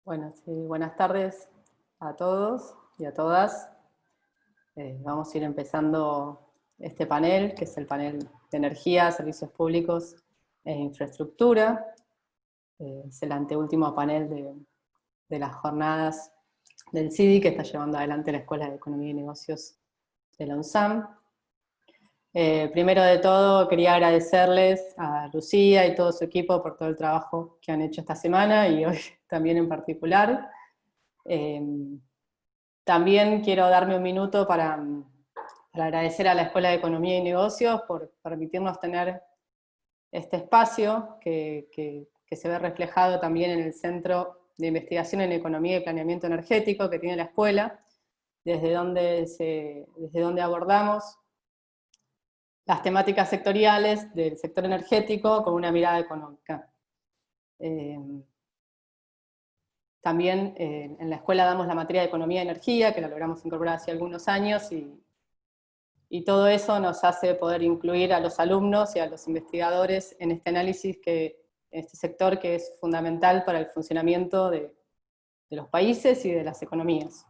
Bueno, sí, buenas tardes a todos y a todas. Vamos a ir empezando este panel, que es el panel de energía, servicios públicos e infraestructura. Es el anteúltimo panel de las jornadas del CIDI que está llevando adelante la Escuela de Economía y Negocios de la UNSAM. Primero de todo, quería agradecerles a Lucía y todo su equipo por todo el trabajo que han hecho esta semana y hoy también en particular. También quiero darme un minuto para agradecer a la Escuela de Economía y Negocios por permitirnos tener este espacio que se ve reflejado también en el Centro de Investigación en Economía y Planeamiento Energético que tiene la escuela, desde donde abordamos las temáticas sectoriales del sector energético con una mirada económica. También en la escuela damos la materia de Economía y Energía, que la logramos incorporar hace algunos años, y todo eso nos hace poder incluir a los alumnos y a los investigadores en este análisis, en este sector que es fundamental para el funcionamiento de los países y de las economías.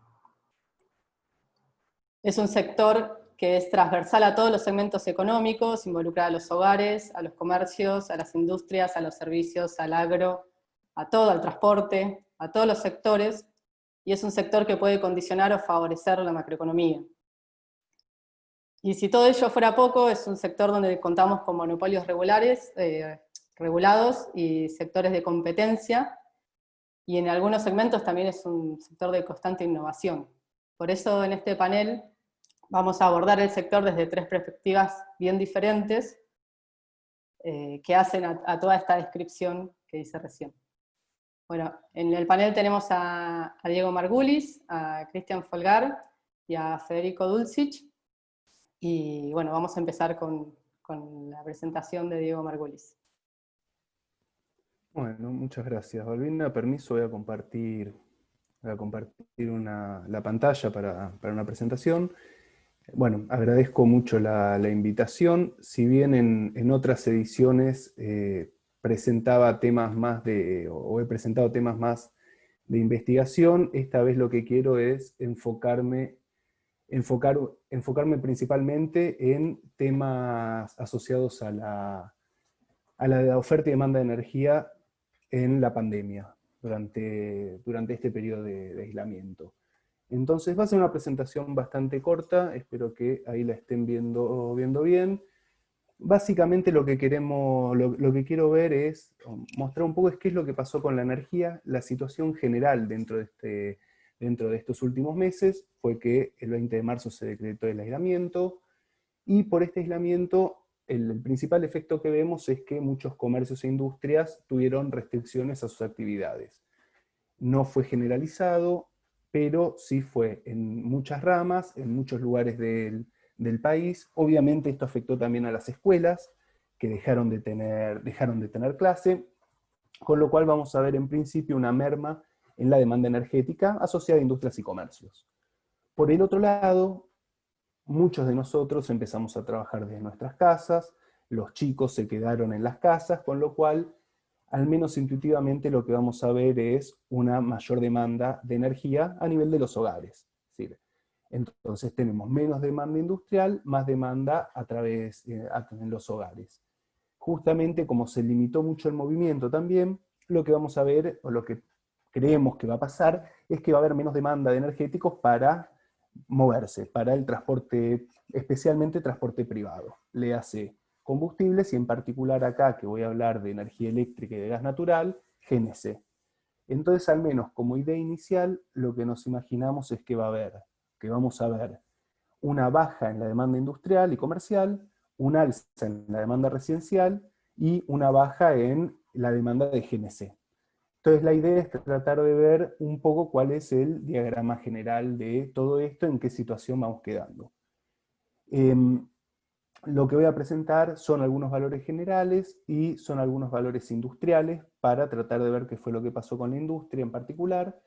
Es un sector que es transversal a todos los segmentos económicos, involucra a los hogares, a los comercios, a las industrias, a los servicios, al agro, a todo, al transporte, a todos los sectores, y es un sector que puede condicionar o favorecer la macroeconomía. Y si todo ello fuera poco, es un sector donde contamos con monopolios regulados y sectores de competencia, y en algunos segmentos también es un sector de constante innovación. Por eso en este panel vamos a abordar el sector desde tres perspectivas bien diferentes que hacen a toda esta descripción que hice recién. Bueno, en el panel tenemos a Diego Margulis, a Cristian Folgar y a Federico Dulcich. Y bueno, vamos a empezar con la presentación de Diego Margulis. Bueno, muchas gracias, Balbina. Permiso, voy a compartir la pantalla para una presentación. Bueno, agradezco mucho la invitación. Si bien en otras ediciones presentaba temas más o he presentado temas más de investigación, esta vez lo que quiero es enfocarme principalmente en temas asociados a la oferta y demanda de energía en la pandemia, durante este periodo de aislamiento. Entonces va a ser una presentación bastante corta, espero que ahí la estén viendo bien. Básicamente lo que quiero ver es mostrar un poco qué es lo que pasó con la energía, la situación general dentro de estos últimos meses. Fue que el 20 de marzo se decretó el aislamiento, y por este aislamiento el principal efecto que vemos es que muchos comercios e industrias tuvieron restricciones a sus actividades. No fue generalizado, pero sí fue en muchas ramas, en muchos lugares del país. Obviamente esto afectó también a las escuelas, que dejaron de tener clase, con lo cual vamos a ver en principio una merma en la demanda energética asociada a industrias y comercios. Por el otro lado, muchos de nosotros empezamos a trabajar desde nuestras casas, los chicos se quedaron en las casas, con lo cual, al menos intuitivamente, lo que vamos a ver es una mayor demanda de energía a nivel de los hogares. Es decir, entonces tenemos menos demanda industrial, más demanda en los hogares. Justamente como se limitó mucho el movimiento también, lo que vamos a ver, o lo que creemos que va a pasar, es que va a haber menos demanda de energéticos para moverse, para el transporte, especialmente transporte privado. Le hace combustibles, y en particular acá, que voy a hablar de energía eléctrica y de gas natural, GNC. Entonces, al menos como idea inicial, lo que nos imaginamos es que vamos a ver una baja en la demanda industrial y comercial, un alza en la demanda residencial y una baja en la demanda de GNC. Entonces la idea es tratar de ver un poco cuál es el diagrama general de todo esto, en qué situación vamos quedando. Lo que voy a presentar son algunos valores generales y son algunos valores industriales para tratar de ver qué fue lo que pasó con la industria en particular.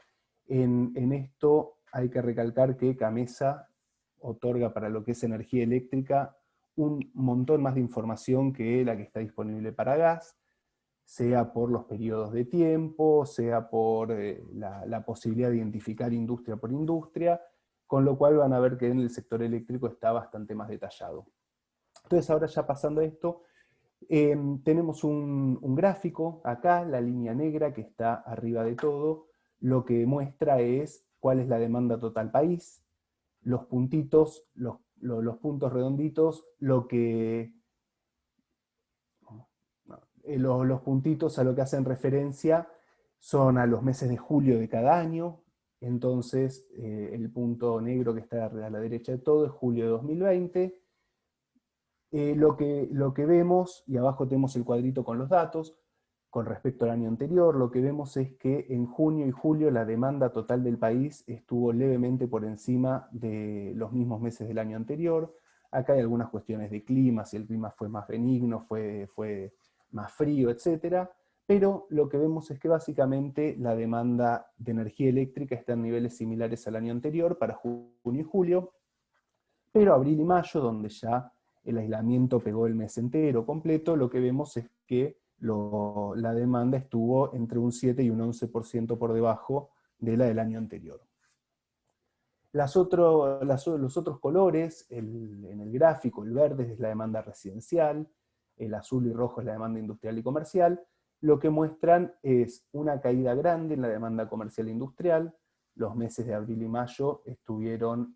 En esto hay que recalcar que CAMESA otorga para lo que es energía eléctrica un montón más de información que la que está disponible para gas. sea por los periodos de tiempo, sea por la posibilidad de identificar industria por industria, con lo cual van a ver que en el sector eléctrico está bastante más detallado. Entonces ahora ya pasando a esto, tenemos un gráfico acá, la línea negra que está arriba de todo, lo que muestra es cuál es la demanda total país, los puntitos, los puntos redonditos, los puntitos a lo que hacen referencia son a los meses de julio de cada año. Entonces el punto negro que está a la derecha de todo es julio de 2020. Lo que vemos, y abajo tenemos el cuadrito con los datos, con respecto al año anterior, lo que vemos es que en junio y julio la demanda total del país estuvo levemente por encima de los mismos meses del año anterior. Acá hay algunas cuestiones de clima, si el clima fue más benigno, fue más frío, etc. Pero lo que vemos es que básicamente la demanda de energía eléctrica está en niveles similares al año anterior para junio y julio, pero abril y mayo, donde ya el aislamiento pegó el mes entero completo, lo que vemos es que la demanda estuvo entre un 7 y un 11% por debajo de la del año anterior. Los otros colores, en el gráfico, el verde es la demanda residencial, el azul y rojo es la demanda industrial y comercial, lo que muestran es una caída grande en la demanda comercial e industrial. Los meses de abril y mayo estuvieron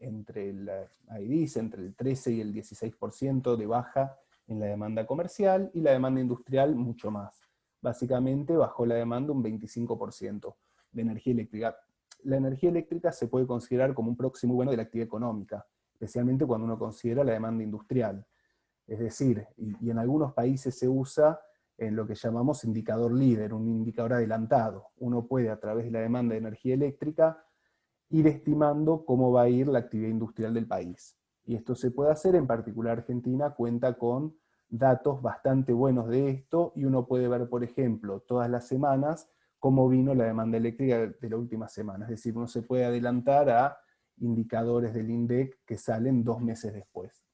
ahí dice, entre el 13 y el 16% de baja en la demanda comercial, y la demanda industrial mucho más. Básicamente bajó la demanda un 25% de energía eléctrica. La energía eléctrica se puede considerar como un proxy muy bueno de la actividad económica, especialmente cuando uno considera la demanda industrial. Es decir, y en algunos países se usa en lo que llamamos indicador líder, un indicador adelantado. Uno puede, a través de la demanda de energía eléctrica, ir estimando cómo va a ir la actividad industrial del país. Y esto se puede hacer, en particular Argentina cuenta con datos bastante buenos de esto, y uno puede ver, por ejemplo, todas las semanas cómo vino la demanda eléctrica de la última semana. Es decir, uno se puede adelantar a indicadores del INDEC que salen 2 meses después.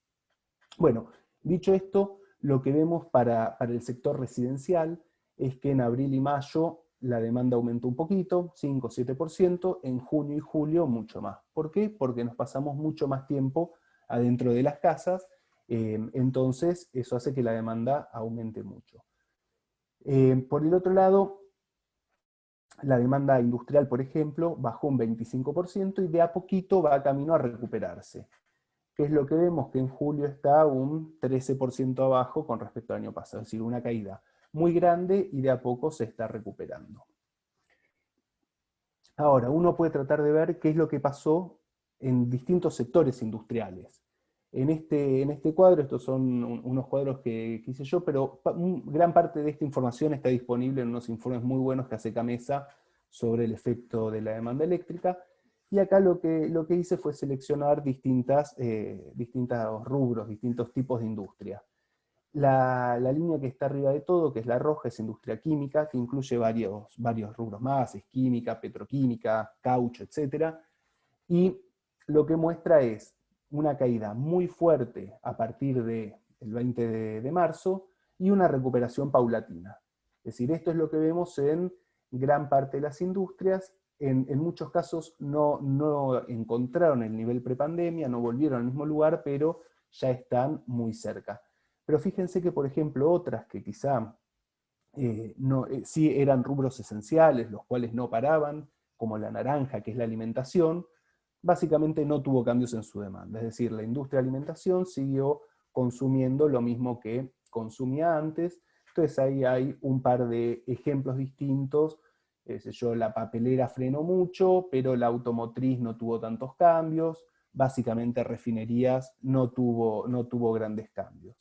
Bueno, dicho esto, lo que vemos para el sector residencial es que en abril y mayo la demanda aumentó un poquito, 5 o 7%, en junio y julio mucho más. ¿Por qué? Porque nos pasamos mucho más tiempo adentro de las casas, entonces eso hace que la demanda aumente mucho. Por el otro lado, la demanda industrial, por ejemplo, bajó un 25% y de a poquito va camino a recuperarse. ¿Qué es lo que vemos? Que en julio está un 13% abajo con respecto al año pasado, es decir, una caída muy grande y de a poco se está recuperando. Ahora, uno puede tratar de ver qué es lo que pasó en distintos sectores industriales. En este cuadro, estos son unos cuadros que hice yo, pero gran parte de esta información está disponible en unos informes muy buenos que hace Camesa sobre el efecto de la demanda eléctrica. Y acá lo que hice fue seleccionar distintos rubros, distintos tipos de industria. La línea que está arriba de todo, que es la roja, es industria química, que incluye varios rubros más, es química, petroquímica, caucho, etc. Y lo que muestra es una caída muy fuerte a partir del 20 de marzo y una recuperación paulatina. Es decir, esto es lo que vemos en gran parte de las industrias. En muchos casos no encontraron el nivel prepandemia, no volvieron al mismo lugar, pero ya están muy cerca. Pero fíjense que, por ejemplo, otras que quizá sí eran rubros esenciales, los cuales no paraban, como la naranja, que es la alimentación, básicamente no tuvo cambios en su demanda. Es decir, la industria de alimentación siguió consumiendo lo mismo que consumía antes. Entonces ahí hay un par de ejemplos distintos. La papelera frenó mucho, pero la automotriz no tuvo tantos cambios. Básicamente refinerías no tuvo grandes cambios.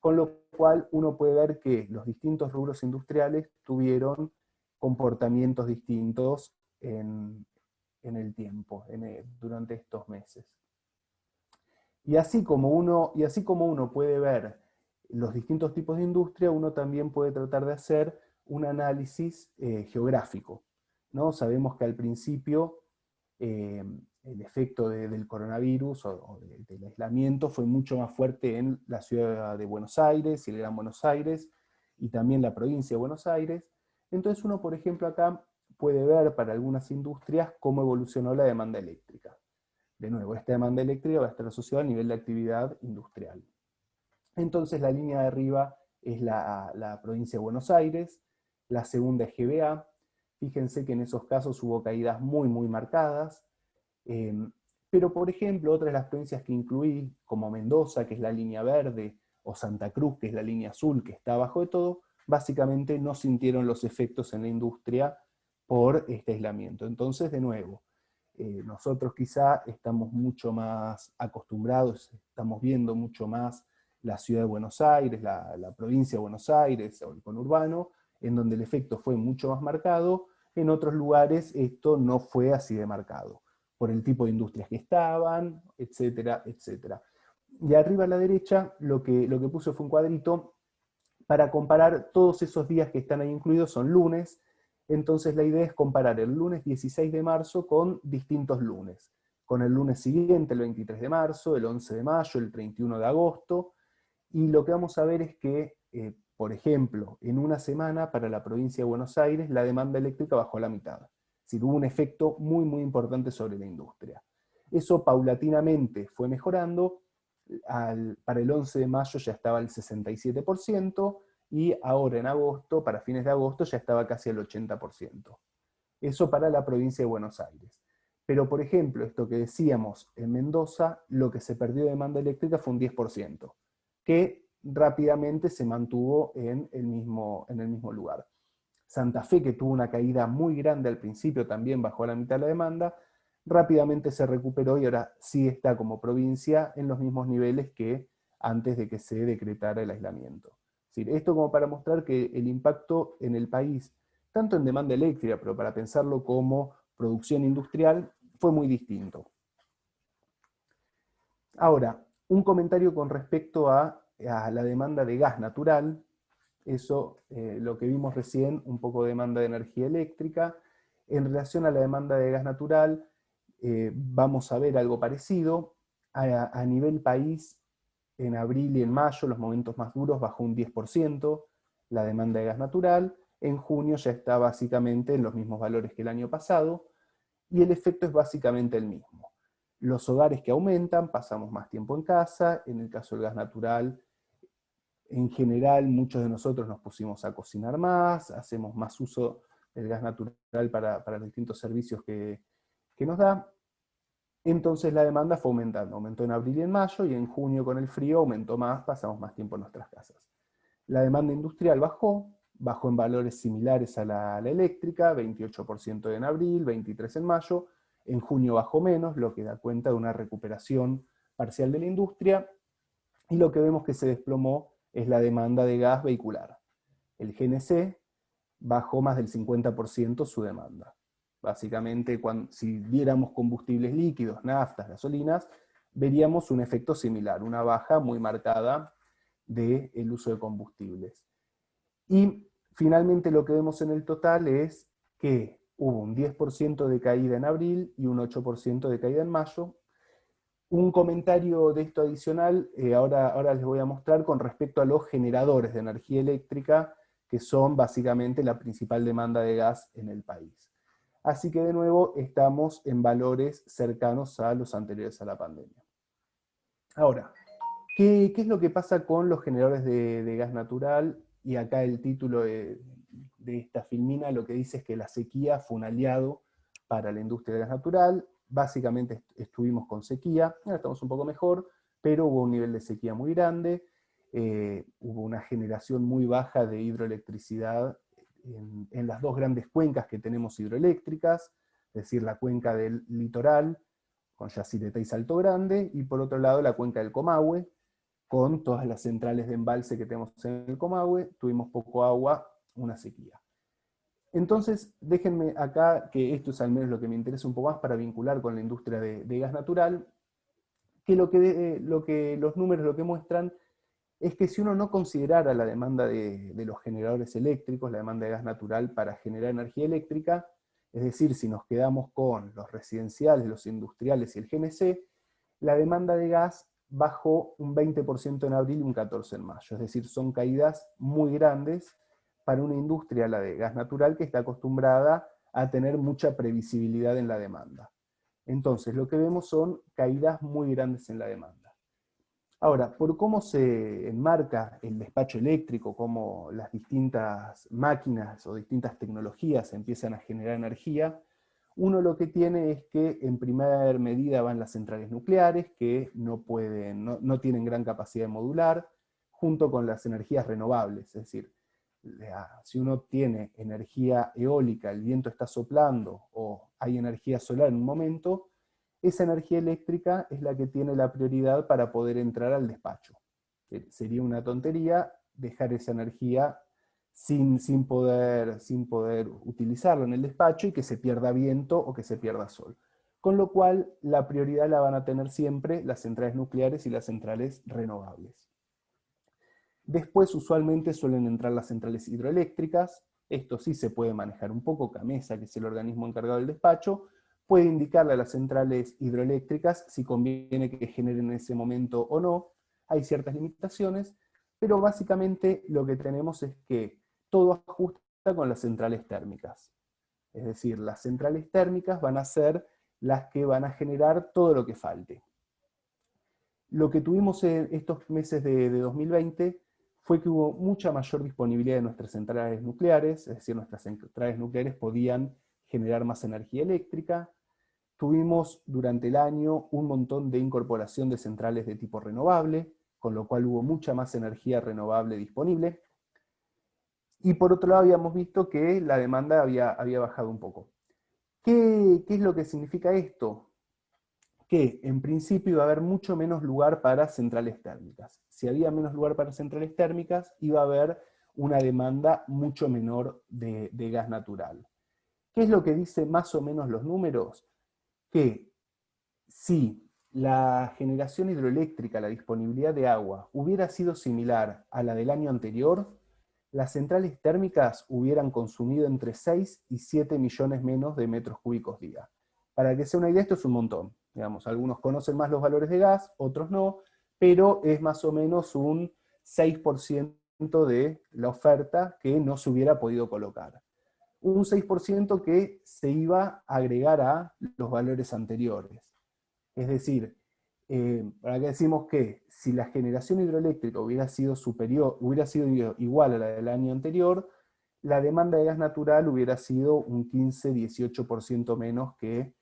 Con lo cual uno puede ver que los distintos rubros industriales tuvieron comportamientos distintos en el tiempo, durante estos meses. Y así como uno puede ver los distintos tipos de industria, uno también puede tratar de hacer un análisis geográfico, ¿no? Sabemos que al principio el efecto del coronavirus o del aislamiento fue mucho más fuerte en la ciudad de Buenos Aires y el Gran Buenos Aires, y también la provincia de Buenos Aires. Entonces uno, por ejemplo, acá puede ver para algunas industrias cómo evolucionó la demanda eléctrica. De nuevo, esta demanda eléctrica va a estar asociada al nivel de actividad industrial. Entonces la línea de arriba es la provincia de Buenos Aires, la segunda es GBA. Fíjense que en esos casos hubo caídas muy, muy marcadas. Pero, por ejemplo, otras de las provincias que incluí, como Mendoza, que es la línea verde, o Santa Cruz, que es la línea azul, que está abajo de todo, básicamente no sintieron los efectos en la industria por este aislamiento. Entonces, de nuevo, nosotros quizá estamos mucho más acostumbrados, estamos viendo mucho más la ciudad de Buenos Aires, la provincia de Buenos Aires, o el conurbano, en donde el efecto fue mucho más marcado. En otros lugares esto no fue así de marcado, por el tipo de industrias que estaban, etcétera, etcétera. Y arriba a la derecha lo que puse fue un cuadrito para comparar todos esos días que están ahí incluidos, son lunes. Entonces la idea es comparar el lunes 16 de marzo con distintos lunes, con el lunes siguiente, el 23 de marzo, el 11 de mayo, el 31 de agosto, y lo que vamos a ver es que, por ejemplo, en una semana para la provincia de Buenos Aires la demanda eléctrica bajó a la mitad. Es decir, hubo un efecto muy, muy importante sobre la industria. Eso paulatinamente fue mejorando. Para el 11 de mayo ya estaba el 67%, y ahora en agosto, para fines de agosto, ya estaba casi el 80%. Eso para la provincia de Buenos Aires. Pero, por ejemplo, esto que decíamos, en Mendoza, lo que se perdió de demanda eléctrica fue un 10%, que rápidamente se mantuvo en el mismo lugar. Santa Fe, que tuvo una caída muy grande al principio, también bajó a la mitad de la demanda, rápidamente se recuperó y ahora sí está como provincia en los mismos niveles que antes de que se decretara el aislamiento. Es decir, esto como para mostrar que el impacto en el país, tanto en demanda eléctrica, pero para pensarlo como producción industrial, fue muy distinto. Ahora, un comentario con respecto a la demanda de gas natural. Eso, lo que vimos recién, un poco de demanda de energía eléctrica. En relación a la demanda de gas natural, vamos a ver algo parecido. A nivel país, en abril y en mayo, los momentos más duros, bajó un 10% la demanda de gas natural. En junio ya está básicamente en los mismos valores que el año pasado, y el efecto es básicamente el mismo. Los hogares que aumentan, pasamos más tiempo en casa. En el caso del gas natural, en general, muchos de nosotros nos pusimos a cocinar más, hacemos más uso del gas natural para los distintos servicios que nos da. Entonces la demanda fue aumentando, aumentó en abril y en mayo, y en junio con el frío aumentó más, pasamos más tiempo en nuestras casas. La demanda industrial bajó en valores similares a la eléctrica, 28% en abril, 23% en mayo. En junio bajó menos, lo que da cuenta de una recuperación parcial de la industria, y lo que vemos que se desplomó es la demanda de gas vehicular. El GNC bajó más del 50% su demanda. Básicamente, si viéramos combustibles líquidos, naftas, gasolinas, veríamos un efecto similar, una baja muy marcada del uso de combustibles. Y finalmente lo que vemos en el total es que hubo un 10% de caída en abril y un 8% de caída en mayo. Un comentario de esto adicional, ahora les voy a mostrar con respecto a los generadores de energía eléctrica, que son básicamente la principal demanda de gas en el país. Así que de nuevo estamos en valores cercanos a los anteriores a la pandemia. Ahora, ¿qué es lo que pasa con los generadores de gas natural? Y acá el título de esta filmina lo que dice es que la sequía fue un aliado para la industria del gas natural. Básicamente estuvimos con sequía, ahora estamos un poco mejor, pero hubo un nivel de sequía muy grande, hubo una generación muy baja de hidroelectricidad en las dos grandes cuencas que tenemos hidroeléctricas, es decir, la cuenca del litoral, con Yacyretá y Salto Grande, y por otro lado la cuenca del Comahue, con todas las centrales de embalse que tenemos en el Comahue. Tuvimos poco agua, una sequía. Entonces, déjenme acá, que esto es al menos lo que me interesa un poco más para vincular con la industria de gas natural, que los números lo que muestran es que si uno no considerara la demanda de los generadores eléctricos, la demanda de gas natural para generar energía eléctrica, es decir, si nos quedamos con los residenciales, los industriales y el GNC, la demanda de gas bajó un 20% en abril y un 14% en mayo. Es decir, son caídas muy grandes para una industria, la de gas natural, que está acostumbrada a tener mucha previsibilidad en la demanda. Entonces, lo que vemos son caídas muy grandes en la demanda. Ahora, por cómo se enmarca el despacho eléctrico, cómo las distintas máquinas o distintas tecnologías empiezan a generar energía, uno lo que tiene es que en primera medida van las centrales nucleares, que no tienen gran capacidad de modular, junto con las energías renovables. Es decir, si uno tiene energía eólica, el viento está soplando, o hay energía solar en un momento, esa energía eléctrica es la que tiene la prioridad para poder entrar al despacho. Sería una tontería dejar esa energía sin poder utilizarlo en el despacho y que se pierda viento o que se pierda sol. Con lo cual, la prioridad la van a tener siempre las centrales nucleares y las centrales renovables. Después, usualmente, suelen entrar las centrales hidroeléctricas. Esto sí se puede manejar un poco. CAMESA, que es el organismo encargado del despacho, puede indicarle a las centrales hidroeléctricas si conviene que generen en ese momento o no. Hay ciertas limitaciones, pero básicamente lo que tenemos es que todo ajusta con las centrales térmicas. Es decir, las centrales térmicas van a ser las que van a generar todo lo que falte. Lo que tuvimos en estos meses de 2020 fue que hubo mucha mayor disponibilidad de nuestras centrales nucleares, es decir, nuestras centrales nucleares podían generar más energía eléctrica. Tuvimos durante el año un montón de incorporación de centrales de tipo renovable, con lo cual hubo mucha más energía renovable disponible. Y por otro lado habíamos visto que la demanda había bajado un poco. ¿Qué es lo que significa esto? Que en principio iba a haber mucho menos lugar para centrales térmicas. Si había menos lugar para centrales térmicas, iba a haber una demanda mucho menor de gas natural. ¿Qué es lo que dice más o menos los números? Que si la generación hidroeléctrica, la disponibilidad de agua, hubiera sido similar a la del año anterior, las centrales térmicas hubieran consumido entre 6 y 7 millones menos de metros cúbicos día. Para que sea una idea, esto es un montón. Digamos, algunos conocen más los valores de gas, otros no, pero es más o menos un 6% de la oferta que no se hubiera podido colocar. Un 6% que se iba a agregar a los valores anteriores. Es decir, para que decimos que si la generación hidroeléctrica hubiera sido igual a la del año anterior, la demanda de gas natural hubiera sido un 15-18% menos que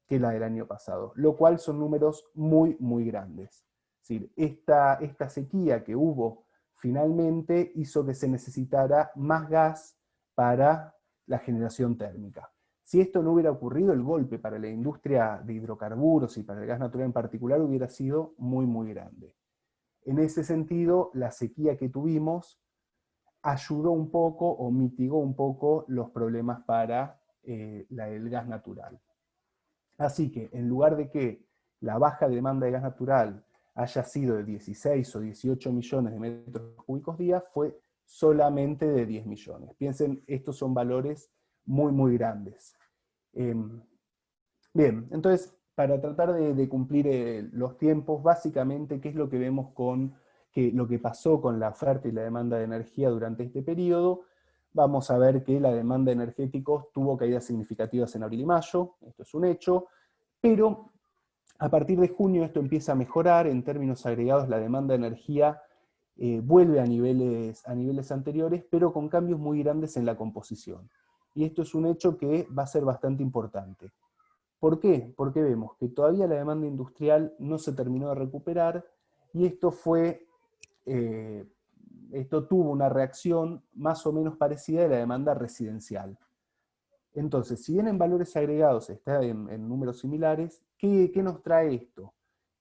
la del año pasado, lo cual son números muy, muy grandes. Es decir, esta sequía que hubo finalmente hizo que se necesitara más gas para la generación térmica. Si esto no hubiera ocurrido, el golpe para la industria de hidrocarburos y para el gas natural en particular hubiera sido muy, muy grande. En ese sentido, la sequía que tuvimos ayudó un poco o mitigó un poco los problemas para el gas natural. Así que, en lugar de que la baja demanda de gas natural haya sido de 16 o 18 millones de metros cúbicos día, fue solamente de 10 millones. Piensen, estos son valores muy, muy grandes. Bien, entonces, para tratar de cumplir los tiempos, básicamente, ¿qué es lo que vemos lo que pasó con la oferta y la demanda de energía durante este periodo? Vamos a ver que la demanda de energéticos tuvo caídas significativas en abril y mayo, esto es un hecho, pero a partir de junio esto empieza a mejorar, en términos agregados la demanda de energía vuelve a niveles anteriores, pero con cambios muy grandes en la composición. Y esto es un hecho que va a ser bastante importante. ¿Por qué? Porque vemos que todavía la demanda industrial no se terminó de recuperar, y esto tuvo una reacción más o menos parecida a la demanda residencial. Entonces, si bien en valores agregados está en números similares, ¿qué nos trae esto?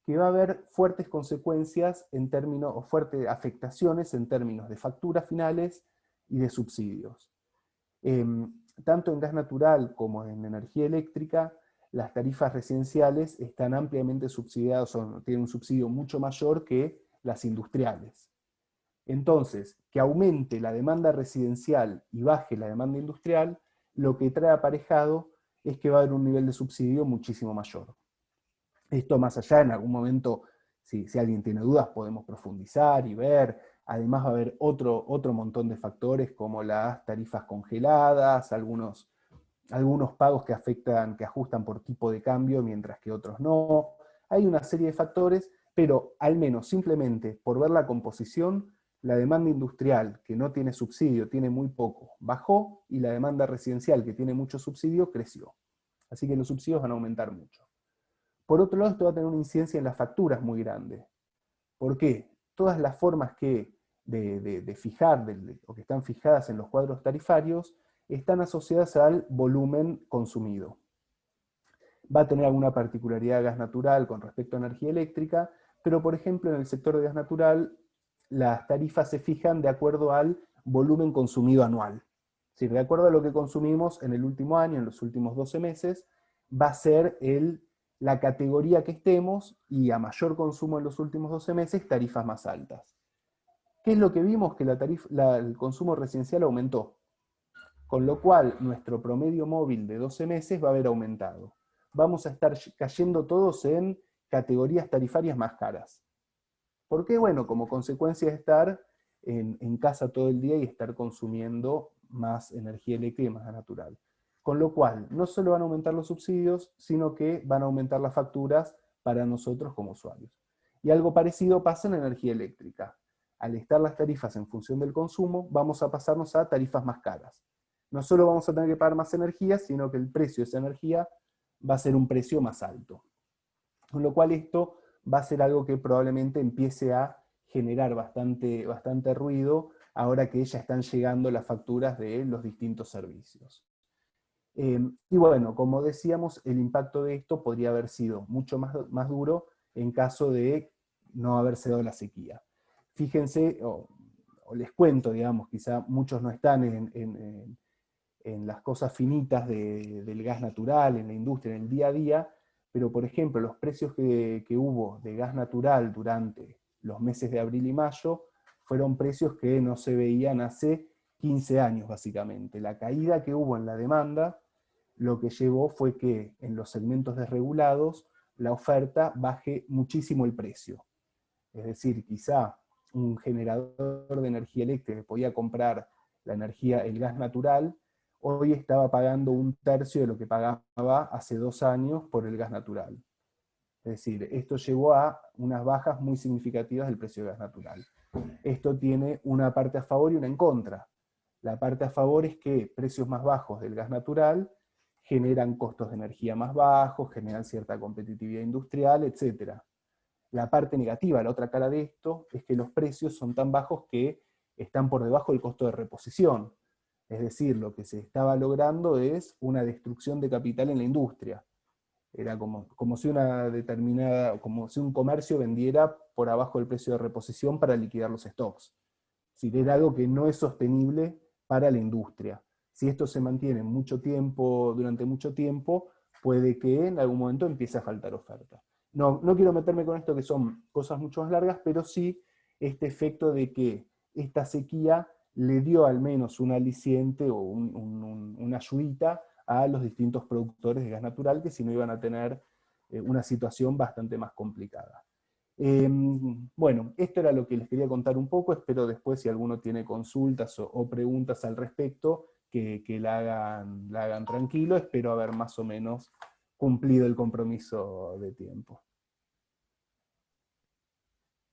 Que va a haber fuertes consecuencias o fuertes afectaciones en términos de facturas finales y de subsidios. Tanto en gas natural como en energía eléctrica, las tarifas residenciales están ampliamente subsidiadas, tienen un subsidio mucho mayor que las industriales. Entonces, que aumente la demanda residencial y baje la demanda industrial, lo que trae aparejado es que va a haber un nivel de subsidio muchísimo mayor. Esto más allá, en algún momento, si alguien tiene dudas, podemos profundizar y ver. Además va a haber otro montón de factores como las tarifas congeladas, algunos pagos que afectan, que ajustan por tipo de cambio, mientras que otros no. Hay una serie de factores, pero al menos simplemente por ver la composición, la demanda industrial, que no tiene subsidio, tiene muy poco, bajó, y la demanda residencial, que tiene mucho subsidio, creció. Así que los subsidios van a aumentar mucho. Por otro lado, esto va a tener una incidencia en las facturas muy grande. ¿Por qué? Todas las formas de fijar, o que están fijadas en los cuadros tarifarios, están asociadas al volumen consumido. Va a tener alguna particularidad de gas natural con respecto a energía eléctrica, pero por ejemplo en el sector de gas natural las tarifas se fijan de acuerdo al volumen consumido anual. Es decir, de acuerdo a lo que consumimos en el último año, en los últimos 12 meses, va a ser la categoría que estemos, y a mayor consumo en los últimos 12 meses, tarifas más altas. ¿Qué es lo que vimos? Que el consumo residencial aumentó, con lo cual nuestro promedio móvil de 12 meses va a haber aumentado. Vamos a estar cayendo todos en categorías tarifarias más caras. ¿Por qué? Bueno, como consecuencia de estar en casa todo el día y estar consumiendo más energía eléctrica y más natural. Con lo cual, no solo van a aumentar los subsidios, sino que van a aumentar las facturas para nosotros como usuarios. Y algo parecido pasa en energía eléctrica. Al estar las tarifas en función del consumo, vamos a pasarnos a tarifas más caras. No solo vamos a tener que pagar más energía, sino que el precio de esa energía va a ser un precio más alto. Con lo cual esto va a ser algo que probablemente empiece a generar bastante ruido ahora que ya están llegando las facturas de los distintos servicios. Y bueno, como decíamos, el impacto de esto podría haber sido mucho más duro en caso de no haberse dado la sequía. Fíjense, o les cuento, digamos, quizá muchos no están en las cosas finitas del gas natural, en la industria, en el día a día, pero por ejemplo, los precios que hubo de gas natural durante los meses de abril y mayo fueron precios que no se veían hace 15 años, básicamente. La caída que hubo en la demanda lo que llevó fue que en los segmentos desregulados la oferta baje muchísimo el precio. Es decir, quizá un generador de energía eléctrica que podía comprar el gas natural, hoy estaba pagando 1/3 de lo que pagaba hace 2 años por el gas natural. Es decir, esto llevó a unas bajas muy significativas del precio del gas natural. Esto tiene una parte a favor y una en contra. La parte a favor es que precios más bajos del gas natural generan costos de energía más bajos, generan cierta competitividad industrial, etc. La parte negativa, la otra cara de esto, es que los precios son tan bajos que están por debajo del costo de reposición. Es decir, lo que se estaba logrando es una destrucción de capital en la industria. Era como si como si un comercio vendiera por abajo del precio de reposición para liquidar los stocks. Es decir, era algo que no es sostenible para la industria. Si esto se mantiene durante mucho tiempo, puede que en algún momento empiece a faltar oferta. No quiero meterme con esto, que son cosas mucho más largas, pero sí este efecto de que esta sequía le dio al menos un aliciente o una ayudita a los distintos productores de gas natural, que si no iban a tener una situación bastante más complicada. Bueno, esto era lo que les quería contar un poco. Espero después, si alguno tiene consultas o preguntas al respecto, que la hagan tranquilo. Espero haber más o menos cumplido el compromiso de tiempo.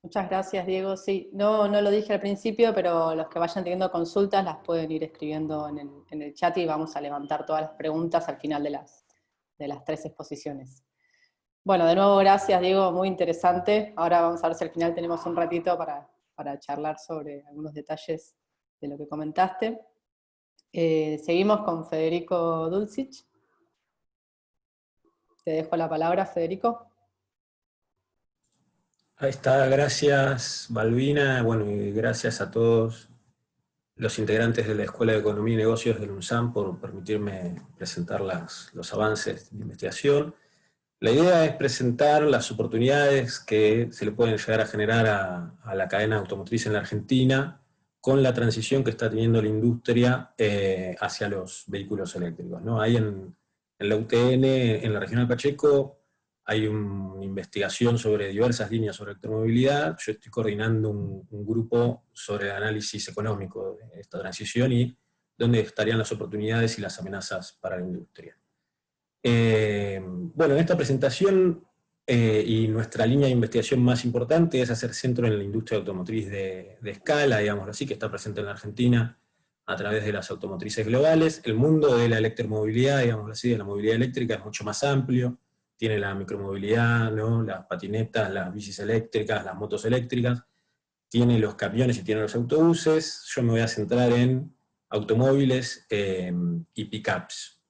Muchas gracias, Diego. Sí, no lo dije al principio, pero los que vayan teniendo consultas las pueden ir escribiendo en el chat y vamos a levantar todas las preguntas al final de las 3 exposiciones. Bueno, de nuevo, gracias, Diego, muy interesante. Ahora vamos a ver si al final tenemos un ratito para charlar sobre algunos detalles de lo que comentaste. Seguimos con Federico Dulcich. Te dejo la palabra, Federico. Ahí está, gracias Balbina, bueno, y gracias a todos los integrantes de la Escuela de Economía y Negocios del UNSAM por permitirme presentar los avances de investigación. La idea es presentar las oportunidades que se le pueden llegar a generar a la cadena automotriz en la Argentina con la transición que está teniendo la industria hacia los vehículos eléctricos, ¿no? Ahí en la UTN, en la Regional Pacheco, hay una investigación sobre diversas líneas sobre electromovilidad. Yo estoy coordinando un grupo sobre el análisis económico de esta transición y dónde estarían las oportunidades y las amenazas para la industria. Bueno, en esta presentación y nuestra línea de investigación más importante es hacer centro en la industria automotriz de escala, digámoslo así, que está presente en la Argentina a través de las automotrices globales. El mundo de la electromovilidad, digámoslo así, de la movilidad eléctrica es mucho más amplio. Tiene la micromovilidad, ¿no? Las patinetas, las bicis eléctricas, las motos eléctricas, tiene los camiones y tiene los autobuses. Yo me voy a centrar en automóviles y pickups,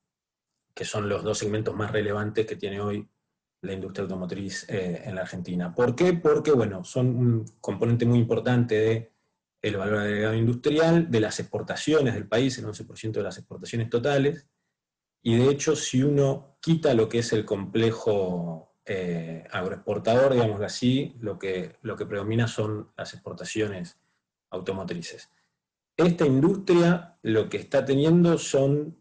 que son los dos segmentos más relevantes que tiene hoy la industria automotriz en la Argentina. ¿Por qué? Porque, bueno, son un componente muy importante del valor agregado industrial, de las exportaciones del país, el 11% de las exportaciones totales, y de hecho, si uno quita lo que es el complejo agroexportador, digámoslo así, lo que predomina son las exportaciones automotrices. Esta industria lo que está teniendo son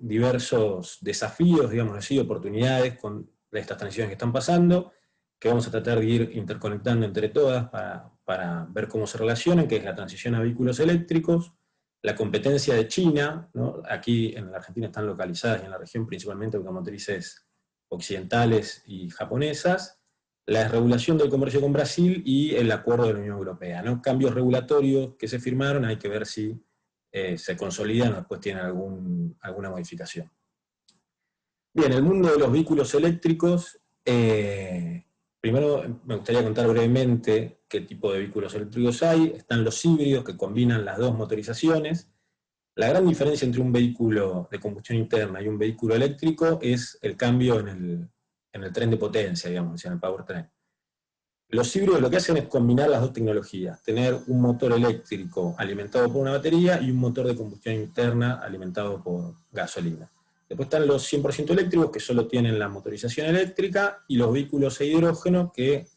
diversos desafíos, digámoslo así, oportunidades con estas transiciones que están pasando, que vamos a tratar de ir interconectando entre todas para ver cómo se relacionan, que es la transición a vehículos eléctricos, la competencia de China, ¿no? Aquí en la Argentina están localizadas y en la región principalmente automotrices occidentales y japonesas, la desregulación del comercio con Brasil y el acuerdo de la Unión Europea, ¿no? Cambios regulatorios que se firmaron, hay que ver si se consolidan o después tienen alguna modificación. Bien, el mundo de los vehículos eléctricos, primero me gustaría contar brevemente qué tipo de vehículos eléctricos hay. Están los híbridos, que combinan las dos motorizaciones. La gran diferencia entre un vehículo de combustión interna y un vehículo eléctrico es el cambio en el tren de potencia, digamos, en el powertrain. Los híbridos lo que hacen es combinar las dos tecnologías, tener un motor eléctrico alimentado por una batería y un motor de combustión interna alimentado por gasolina. Después están los 100% eléctricos, que solo tienen la motorización eléctrica, y los vehículos a hidrógeno, que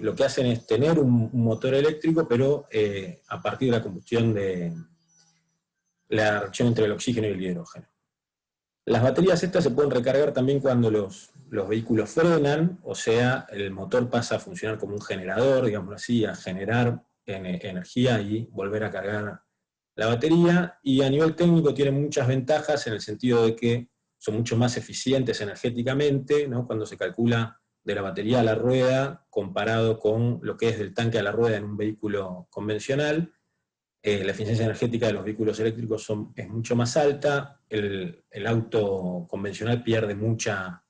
lo que hacen es tener un motor eléctrico, pero a partir de la combustión de la reacción entre el oxígeno y el hidrógeno. Las baterías estas se pueden recargar también cuando los vehículos frenan, o sea, el motor pasa a funcionar como un generador, digámoslo así, a generar energía y volver a cargar la batería, y a nivel técnico tienen muchas ventajas en el sentido de que son mucho más eficientes energéticamente, ¿no? Cuando se calcula de la batería a la rueda comparado con lo que es del tanque a la rueda en un vehículo convencional. La eficiencia energética de los vehículos eléctricos es mucho más alta, el auto convencional pierde mucha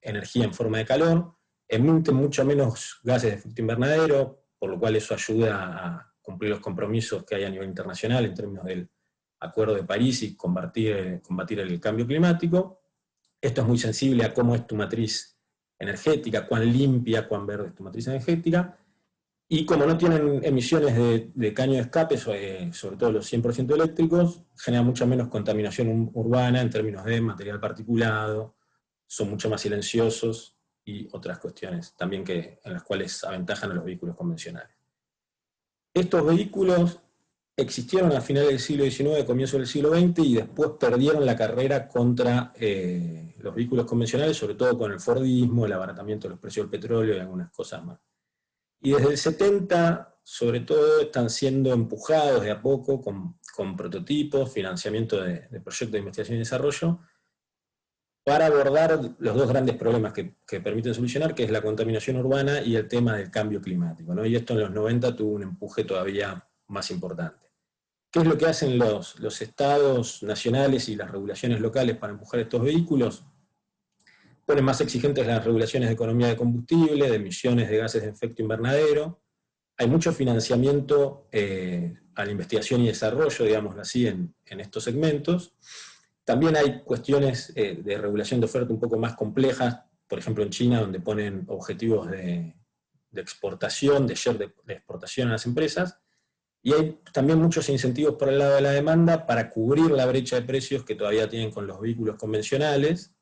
energía en forma de calor, emite mucho menos gases de efecto invernadero, por lo cual eso ayuda a cumplir los compromisos que hay a nivel internacional en términos del Acuerdo de París y combatir el cambio climático. Esto es muy sensible a cómo es tu matriz energética, cuán limpia, cuán verde es tu matriz energética. Y como no tienen emisiones de caño de escape, sobre todo los 100% eléctricos, genera mucha menos contaminación urbana en términos de material particulado, son mucho más silenciosos y otras cuestiones también en las cuales aventajan a los vehículos convencionales. Estos vehículos existieron a finales del siglo XIX, comienzo del siglo XX, y después perdieron la carrera contra los vehículos convencionales, sobre todo con el fordismo, el abaratamiento de los precios del petróleo y algunas cosas más. Y desde el 70, sobre todo, están siendo empujados de a poco con prototipos, financiamiento de proyectos de investigación y desarrollo, para abordar los dos grandes problemas que permiten solucionar, que es la contaminación urbana y el tema del cambio climático, ¿no? Y esto en los 90 tuvo un empuje todavía más importante. ¿Qué es lo que hacen los estados nacionales y las regulaciones locales para empujar estos vehículos? Ponen más exigentes las regulaciones de economía de combustible, de emisiones de gases de efecto invernadero. Hay mucho financiamiento a la investigación y desarrollo, digámoslo así, en estos segmentos. También hay cuestiones de regulación de oferta un poco más complejas, por ejemplo en China, donde ponen objetivos de exportación, de share de exportación a las empresas, y hay también muchos incentivos por el lado de la demanda para cubrir la brecha de precios que todavía tienen con los vehículos convencionales,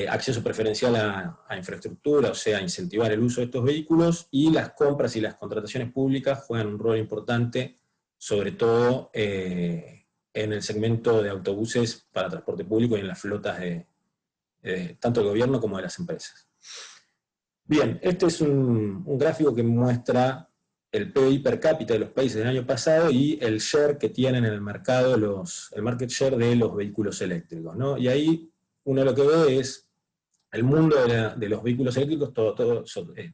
acceso preferencial a infraestructura, o sea, incentivar el uso de estos vehículos, y las compras y las contrataciones públicas juegan un rol importante, sobre todo en el segmento de autobuses para transporte público y en las flotas de tanto del gobierno como de las empresas. Bien, este es un gráfico que muestra el PBI per cápita de los países del año pasado y el share que tienen en el mercado, el market share de los vehículos eléctricos, ¿no? Y ahí uno lo que ve es el mundo de los vehículos eléctricos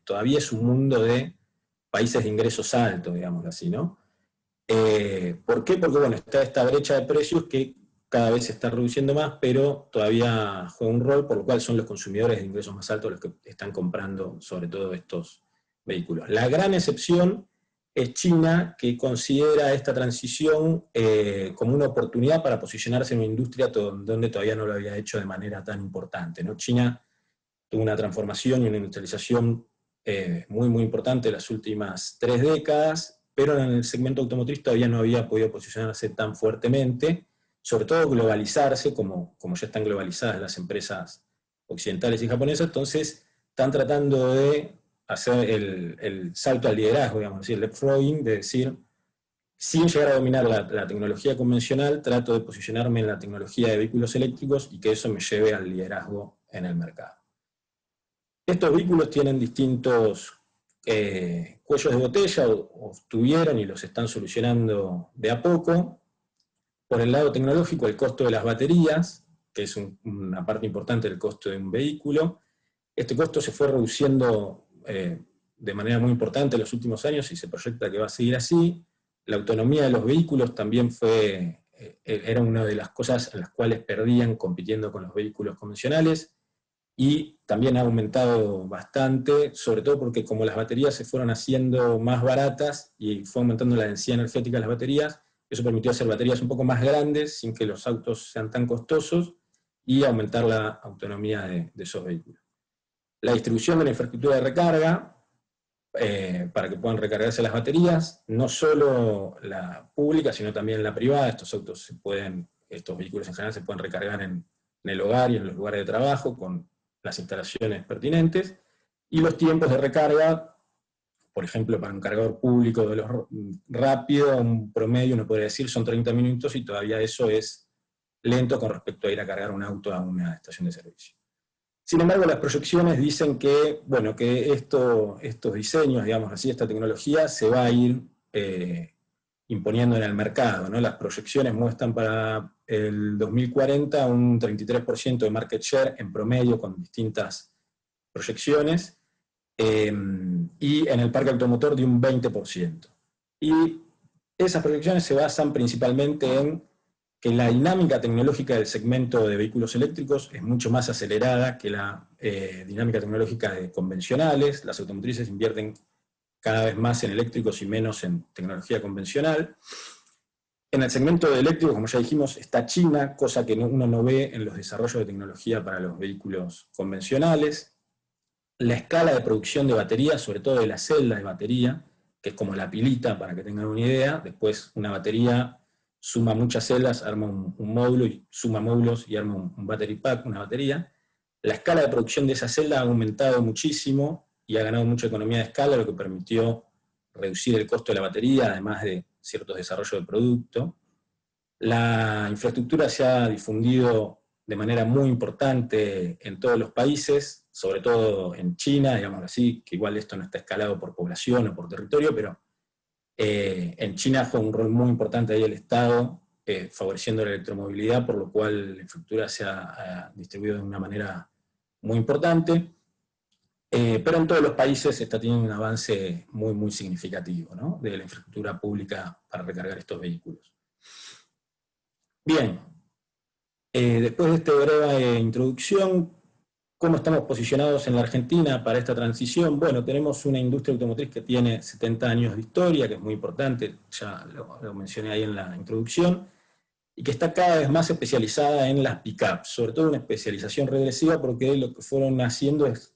todavía es un mundo de países de ingresos altos, digamos así, ¿no? ¿Por qué? Porque bueno, está esta brecha de precios que cada vez se está reduciendo más, pero todavía juega un rol, por lo cual son los consumidores de ingresos más altos los que están comprando sobre todo estos vehículos. La gran excepción es China, que considera esta transición como una oportunidad para posicionarse en una industria donde todavía no lo había hecho de manera tan importante, ¿no? China tuvo una transformación y una industrialización muy, muy importante en las últimas 3 décadas, pero en el segmento automotriz todavía no había podido posicionarse tan fuertemente, sobre todo globalizarse, como ya están globalizadas las empresas occidentales y japonesas, entonces están tratando de hacer el salto al liderazgo, digamos, decir, el leapfrogging, de decir, sin llegar a dominar la tecnología convencional, trato de posicionarme en la tecnología de vehículos eléctricos y que eso me lleve al liderazgo en el mercado. Estos vehículos tienen distintos cuellos de botella, o tuvieron y los están solucionando de a poco. Por el lado tecnológico, el costo de las baterías, que es una parte importante del costo de un vehículo. Este costo se fue reduciendo de manera muy importante en los últimos años y se proyecta que va a seguir así. La autonomía de los vehículos también era una de las cosas en las cuales perdían compitiendo con los vehículos convencionales, y también ha aumentado bastante, sobre todo porque como las baterías se fueron haciendo más baratas y fue aumentando la densidad energética de las baterías, eso permitió hacer baterías un poco más grandes sin que los autos sean tan costosos y aumentar la autonomía de esos vehículos. La distribución de la infraestructura de recarga, para que puedan recargarse las baterías, no solo la pública, sino también la privada. Estos vehículos en general se pueden recargar en el hogar y en los lugares de trabajo con las instalaciones pertinentes, y los tiempos de recarga, por ejemplo, para un cargador público de los rápido, un promedio, uno podría decir, son 30 minutos, y todavía eso es lento con respecto a ir a cargar un auto a una estación de servicio. Sin embargo, las proyecciones dicen que, bueno, que estos diseños, digamos así, esta tecnología se va a ir imponiendo en el mercado, ¿no? Las proyecciones muestran para el 2040 un 33% de market share en promedio, con distintas proyecciones, y en el parque automotor de un 20%. Y esas proyecciones se basan principalmente en que la dinámica tecnológica del segmento de vehículos eléctricos es mucho más acelerada que la dinámica tecnológica de convencionales. Las automotrices invierten cada vez más en eléctricos y menos en tecnología convencional. En el segmento de eléctricos, como ya dijimos, está China, cosa que uno no ve en los desarrollos de tecnología para los vehículos convencionales. La escala de producción de baterías, sobre todo de la celda de batería, que es como la pilita, para que tengan una idea. Después una batería suma muchas celdas, arma un módulo, y suma módulos y arma un battery pack, una batería. La escala de producción de esa celda ha aumentado muchísimo y ha ganado mucha economía de escala, lo que permitió reducir el costo de la batería, además de ciertos desarrollos de producto. La infraestructura se ha difundido de manera muy importante en todos los países, sobre todo en China, digamos así, que igual esto no está escalado por población o por territorio, pero en China juega un rol muy importante ahí el Estado, favoreciendo la electromovilidad, por lo cual la infraestructura se ha distribuido de una manera muy importante. Pero en todos los países está teniendo un avance muy, muy significativo, ¿no?, de la infraestructura pública para recargar estos vehículos. Bien, después de esta breve introducción, ¿cómo estamos posicionados en la Argentina para esta transición? Bueno, tenemos una industria automotriz que tiene 70 años de historia, que es muy importante, ya lo mencioné ahí en la introducción, y que está cada vez más especializada en las pick-ups, sobre todo una especialización regresiva, porque lo que fueron haciendo es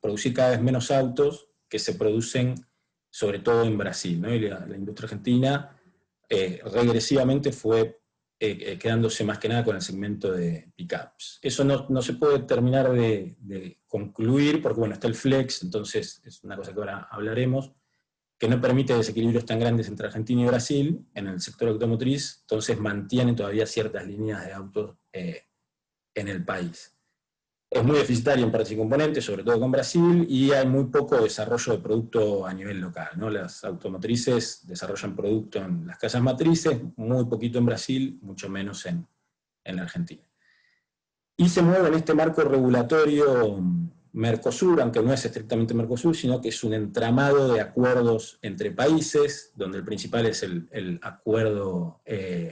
producir cada vez menos autos que se producen sobre todo en Brasil, ¿no? Y la industria argentina regresivamente fue quedándose más que nada con el segmento de pickups. Eso no se puede terminar de concluir, porque bueno, está el flex, entonces es una cosa que ahora hablaremos, que no permite desequilibrios tan grandes entre Argentina y Brasil en el sector automotriz, entonces mantienen todavía ciertas líneas de autos en el país. Es muy deficitaria en partes y componentes, sobre todo con Brasil, y hay muy poco desarrollo de producto a nivel local, ¿no? Las automotrices desarrollan producto en las casas matrices, muy poquito en Brasil, mucho menos en la Argentina. Y se mueve en este marco regulatorio Mercosur, aunque no es estrictamente Mercosur, sino que es un entramado de acuerdos entre países, donde el principal es el acuerdo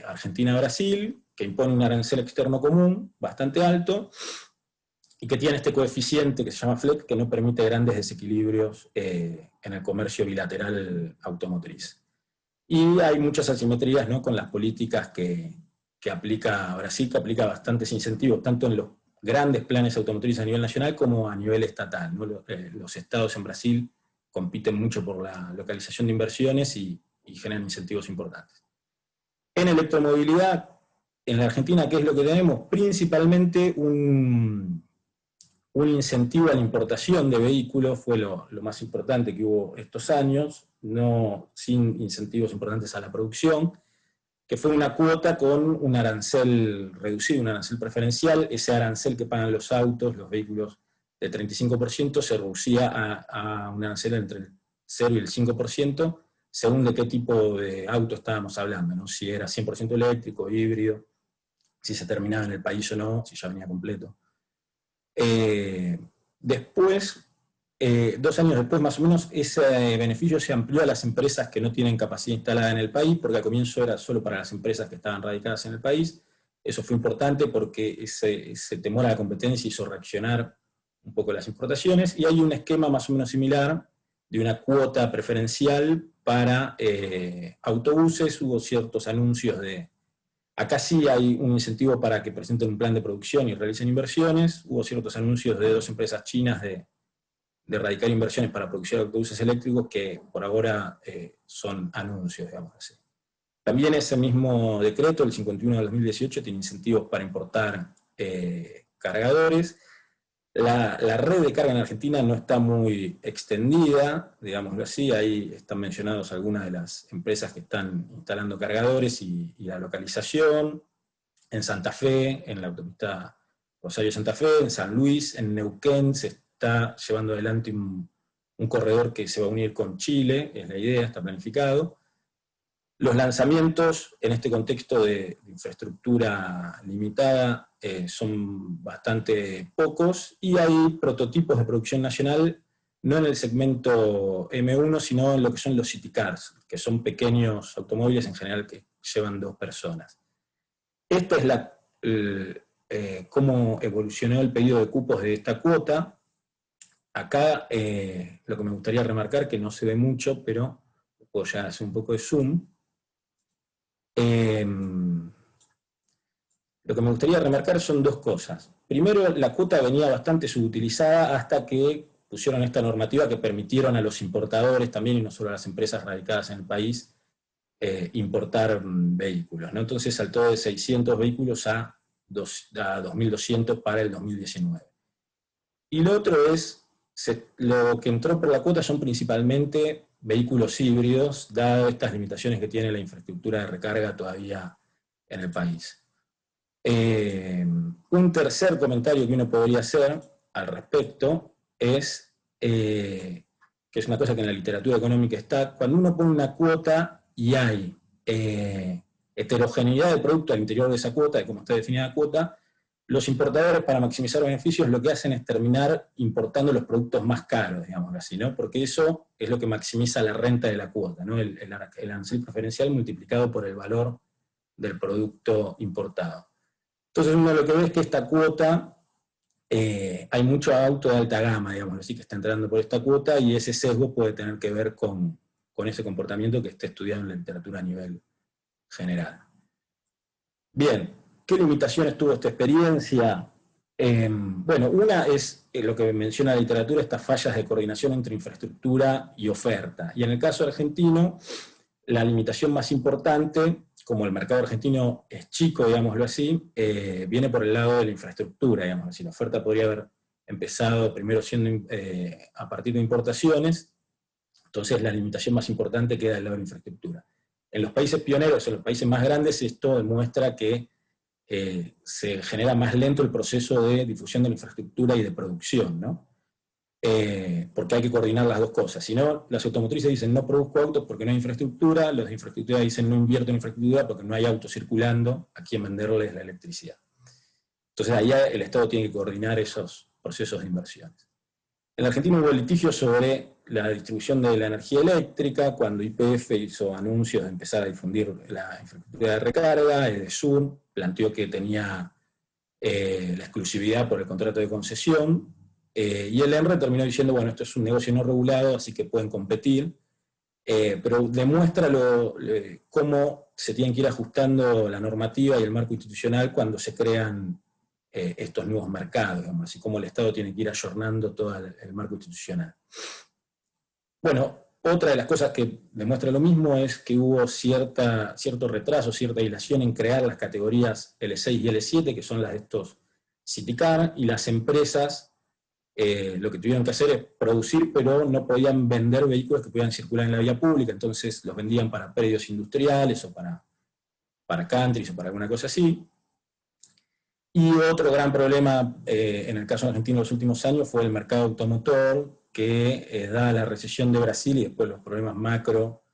Argentina-Brasil, que impone un arancel externo común bastante alto, y que tiene este coeficiente que se llama FLEC, que no permite grandes desequilibrios en el comercio bilateral automotriz. Y hay muchas asimetrías, ¿no?, con las políticas que aplica Brasil, que aplica bastantes incentivos, tanto en los grandes planes automotrices a nivel nacional como a nivel estatal, ¿no? Los estados en Brasil compiten mucho por la localización de inversiones y generan incentivos importantes. En electromovilidad, en la Argentina, ¿qué es lo que tenemos? Principalmente un incentivo a la importación de vehículos, fue lo más importante que hubo estos años, no sin incentivos importantes a la producción, que fue una cuota con un arancel reducido, un arancel preferencial. Ese arancel que pagan los autos, los vehículos, de 35%, se reducía a un arancel entre el 0 y el 5%, según de qué tipo de auto estábamos hablando, ¿no? Si era 100% eléctrico, híbrido, si se terminaba en el país o no, si ya venía completo. Después, 2 años después más o menos, ese beneficio se amplió a las empresas que no tienen capacidad instalada en el país, porque al comienzo era solo para las empresas que estaban radicadas en el país. Eso fue importante porque ese temor a la competencia hizo reaccionar un poco las importaciones, y hay un esquema más o menos similar de una cuota preferencial para autobuses. Hubo ciertos anuncios de... Acá sí hay un incentivo para que presenten un plan de producción y realicen inversiones. Hubo ciertos anuncios de 2 empresas chinas de erradicar inversiones para producción de autobuses eléctricos, que por ahora son anuncios, digamos así. También ese mismo decreto, el 51 de 2018, tiene incentivos para importar cargadores. La red de carga en Argentina no está muy extendida, digámoslo así. Ahí están mencionadas algunas de las empresas que están instalando cargadores y la localización. En Santa Fe, en la autopista Rosario-Santa Fe, en San Luis, en Neuquén se está llevando adelante un corredor que se va a unir con Chile, es la idea, está planificado. Los lanzamientos en este contexto de infraestructura limitada son bastante pocos, y hay prototipos de producción nacional, no en el segmento M1, sino en lo que son los city cars, que son pequeños automóviles en general que llevan 2 personas. Esta es cómo evolucionó el pedido de cupos de esta cuota. Acá lo que me gustaría remarcar, que no se ve mucho, pero puedo ya hacer un poco de zoom. Lo que me gustaría remarcar son 2 cosas. Primero, la cuota venía bastante subutilizada hasta que pusieron esta normativa que permitieron a los importadores también, y no solo a las empresas radicadas en el país, importar vehículos, ¿no? Entonces saltó de 600 vehículos a 2.200 para el 2019. Y lo otro es, lo que entró por la cuota son principalmente vehículos híbridos, dado estas limitaciones que tiene la infraestructura de recarga todavía en el país. Un tercer comentario que uno podría hacer al respecto es, que es una cosa que en la literatura económica está, cuando uno pone una cuota y hay heterogeneidad de producto al interior de esa cuota, de cómo está definida la cuota, los importadores, para maximizar beneficios, lo que hacen es terminar importando los productos más caros, digamos así, ¿no? Porque eso es lo que maximiza la renta de la cuota, ¿no? El arancel preferencial multiplicado por el valor del producto importado. Entonces uno lo que ve es que esta cuota, hay mucho auto de alta gama, digamos así, que está entrando por esta cuota, y ese sesgo puede tener que ver con ese comportamiento que está estudiado en la literatura a nivel general. Bien, ¿qué limitaciones tuvo esta experiencia? Bueno, una es lo que menciona la literatura, estas fallas de coordinación entre infraestructura y oferta. Y en el caso argentino, la limitación más importante, como el mercado argentino es chico, digámoslo así, viene por el lado de la infraestructura, digamos así. La oferta podría haber empezado primero siendo a partir de importaciones, entonces la limitación más importante queda del lado de la infraestructura. En los países pioneros, en los países más grandes, esto demuestra que se genera más lento el proceso de difusión de la infraestructura y de producción, ¿no? Porque hay que coordinar las dos cosas. Si no, las automotrices dicen no produzco autos porque no hay infraestructura, los de infraestructura dicen no invierto en infraestructura porque no hay autos circulando a quien venderles la electricidad. Entonces allá el Estado tiene que coordinar esos procesos de inversiones. En la Argentina hubo litigio sobre la distribución de la energía eléctrica, cuando YPF hizo anuncios de empezar a difundir la infraestructura de recarga, EDESUR planteó que tenía la exclusividad por el contrato de concesión, y el ENRE terminó diciendo, bueno, esto es un negocio no regulado, así que pueden competir, pero demuestra cómo se tienen que ir ajustando la normativa y el marco institucional cuando se crean estos nuevos mercados, digamos, así como el Estado tiene que ir ayornando todo el marco institucional. Bueno, otra de las cosas que demuestra lo mismo es que hubo cierto retraso, cierta dilación en crear las categorías L6 y L7, que son las de estos Citicar, y las empresas lo que tuvieron que hacer es producir, pero no podían vender vehículos que pudieran circular en la vía pública, entonces los vendían para predios industriales o para countries o para alguna cosa así. Y otro gran problema en el caso argentino en los últimos años fue el mercado automotor, que da la recesión de Brasil y después los problemas macro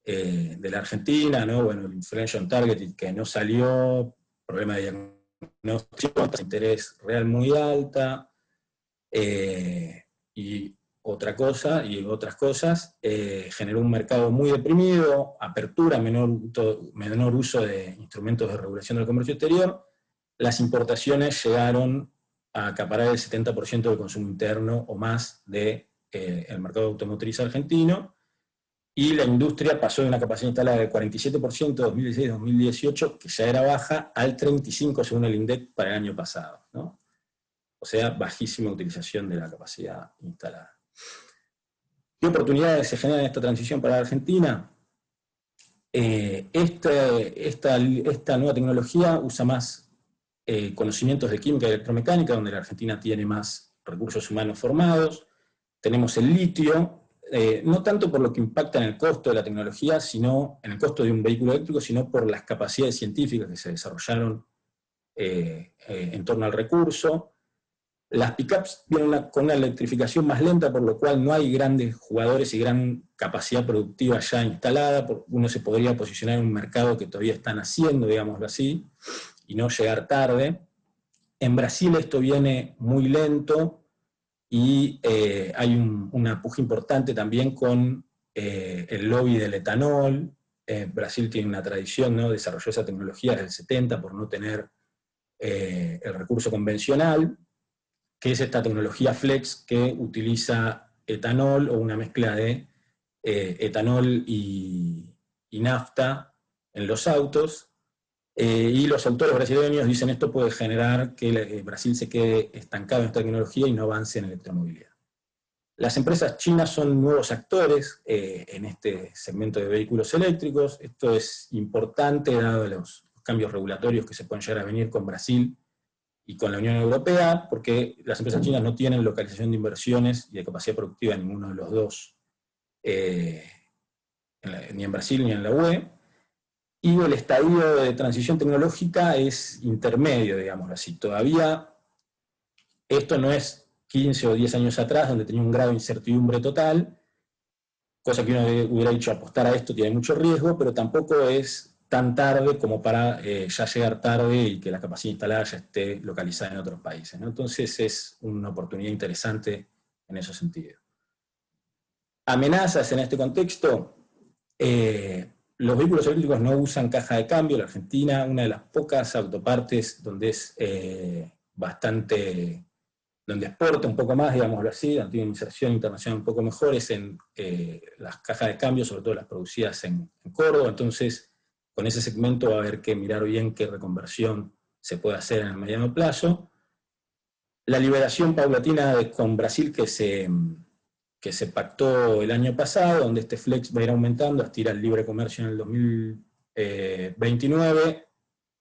de la Argentina, ¿no? Bueno, el Inflation Target que no salió, problema de diagnóstico, tasa de interés real muy alta, y otras cosas, generó un mercado muy deprimido, apertura, menor uso de instrumentos de regulación del comercio exterior. Las importaciones llegaron a acaparar el 70% del consumo interno o más del mercado automotriz argentino, y la industria pasó de una capacidad instalada del 47% de 2016-2018, que ya era baja, al 35% según el INDEC para el año pasado, ¿no? O sea, bajísima utilización de la capacidad instalada. ¿Qué oportunidades se generan en esta transición para la Argentina? Esta nueva tecnología usa más conocimientos de química y electromecánica, donde la Argentina tiene más recursos humanos formados. Tenemos el litio, no tanto por lo que impacta en el costo de la tecnología, sino en el costo de un vehículo eléctrico, sino por las capacidades científicas que se desarrollaron en torno al recurso. Las pickups vienen con una electrificación más lenta, por lo cual no hay grandes jugadores y gran capacidad productiva ya instalada. Uno se podría posicionar en un mercado que todavía están haciendo, digámoslo así, y no llegar tarde. En Brasil esto viene muy lento, y hay una puja importante también con el lobby del etanol. Brasil tiene una tradición, ¿no? Desarrolló esa tecnología desde el 70 por no tener el recurso convencional, que es esta tecnología flex que utiliza etanol o una mezcla de etanol y nafta en los autos. Y los autores brasileños dicen esto puede generar que Brasil se quede estancado en esta tecnología y no avance en electromovilidad. Las empresas chinas son nuevos actores en este segmento de vehículos eléctricos. Esto es importante dado los cambios regulatorios que se pueden llegar a venir con Brasil y con la Unión Europea, porque las empresas chinas no tienen localización de inversiones y de capacidad productiva en ninguno de los dos, ni en Brasil ni en la UE. Y el estadio de transición tecnológica es intermedio, digamos así. Todavía esto no es 15 o 10 años atrás, donde tenía un grado de incertidumbre total, cosa que uno hubiera dicho apostar a esto tiene mucho riesgo, pero tampoco es tan tarde como para ya llegar tarde y que la capacidad instalada ya esté localizada en otros países, ¿no? Entonces es una oportunidad interesante en ese sentido. Amenazas en este contexto. Los vehículos eléctricos no usan caja de cambio. La Argentina, una de las pocas autopartes donde es donde exporta un poco más, digámoslo así, donde tiene una inserción internacional un poco mejor, es en las cajas de cambio, sobre todo las producidas en Córdoba. Entonces, con ese segmento va a haber que mirar bien qué reconversión se puede hacer en el mediano plazo. La liberación paulatina con Brasil que se pactó el año pasado, donde este flex va a ir aumentando hasta ir al libre comercio en el 2029.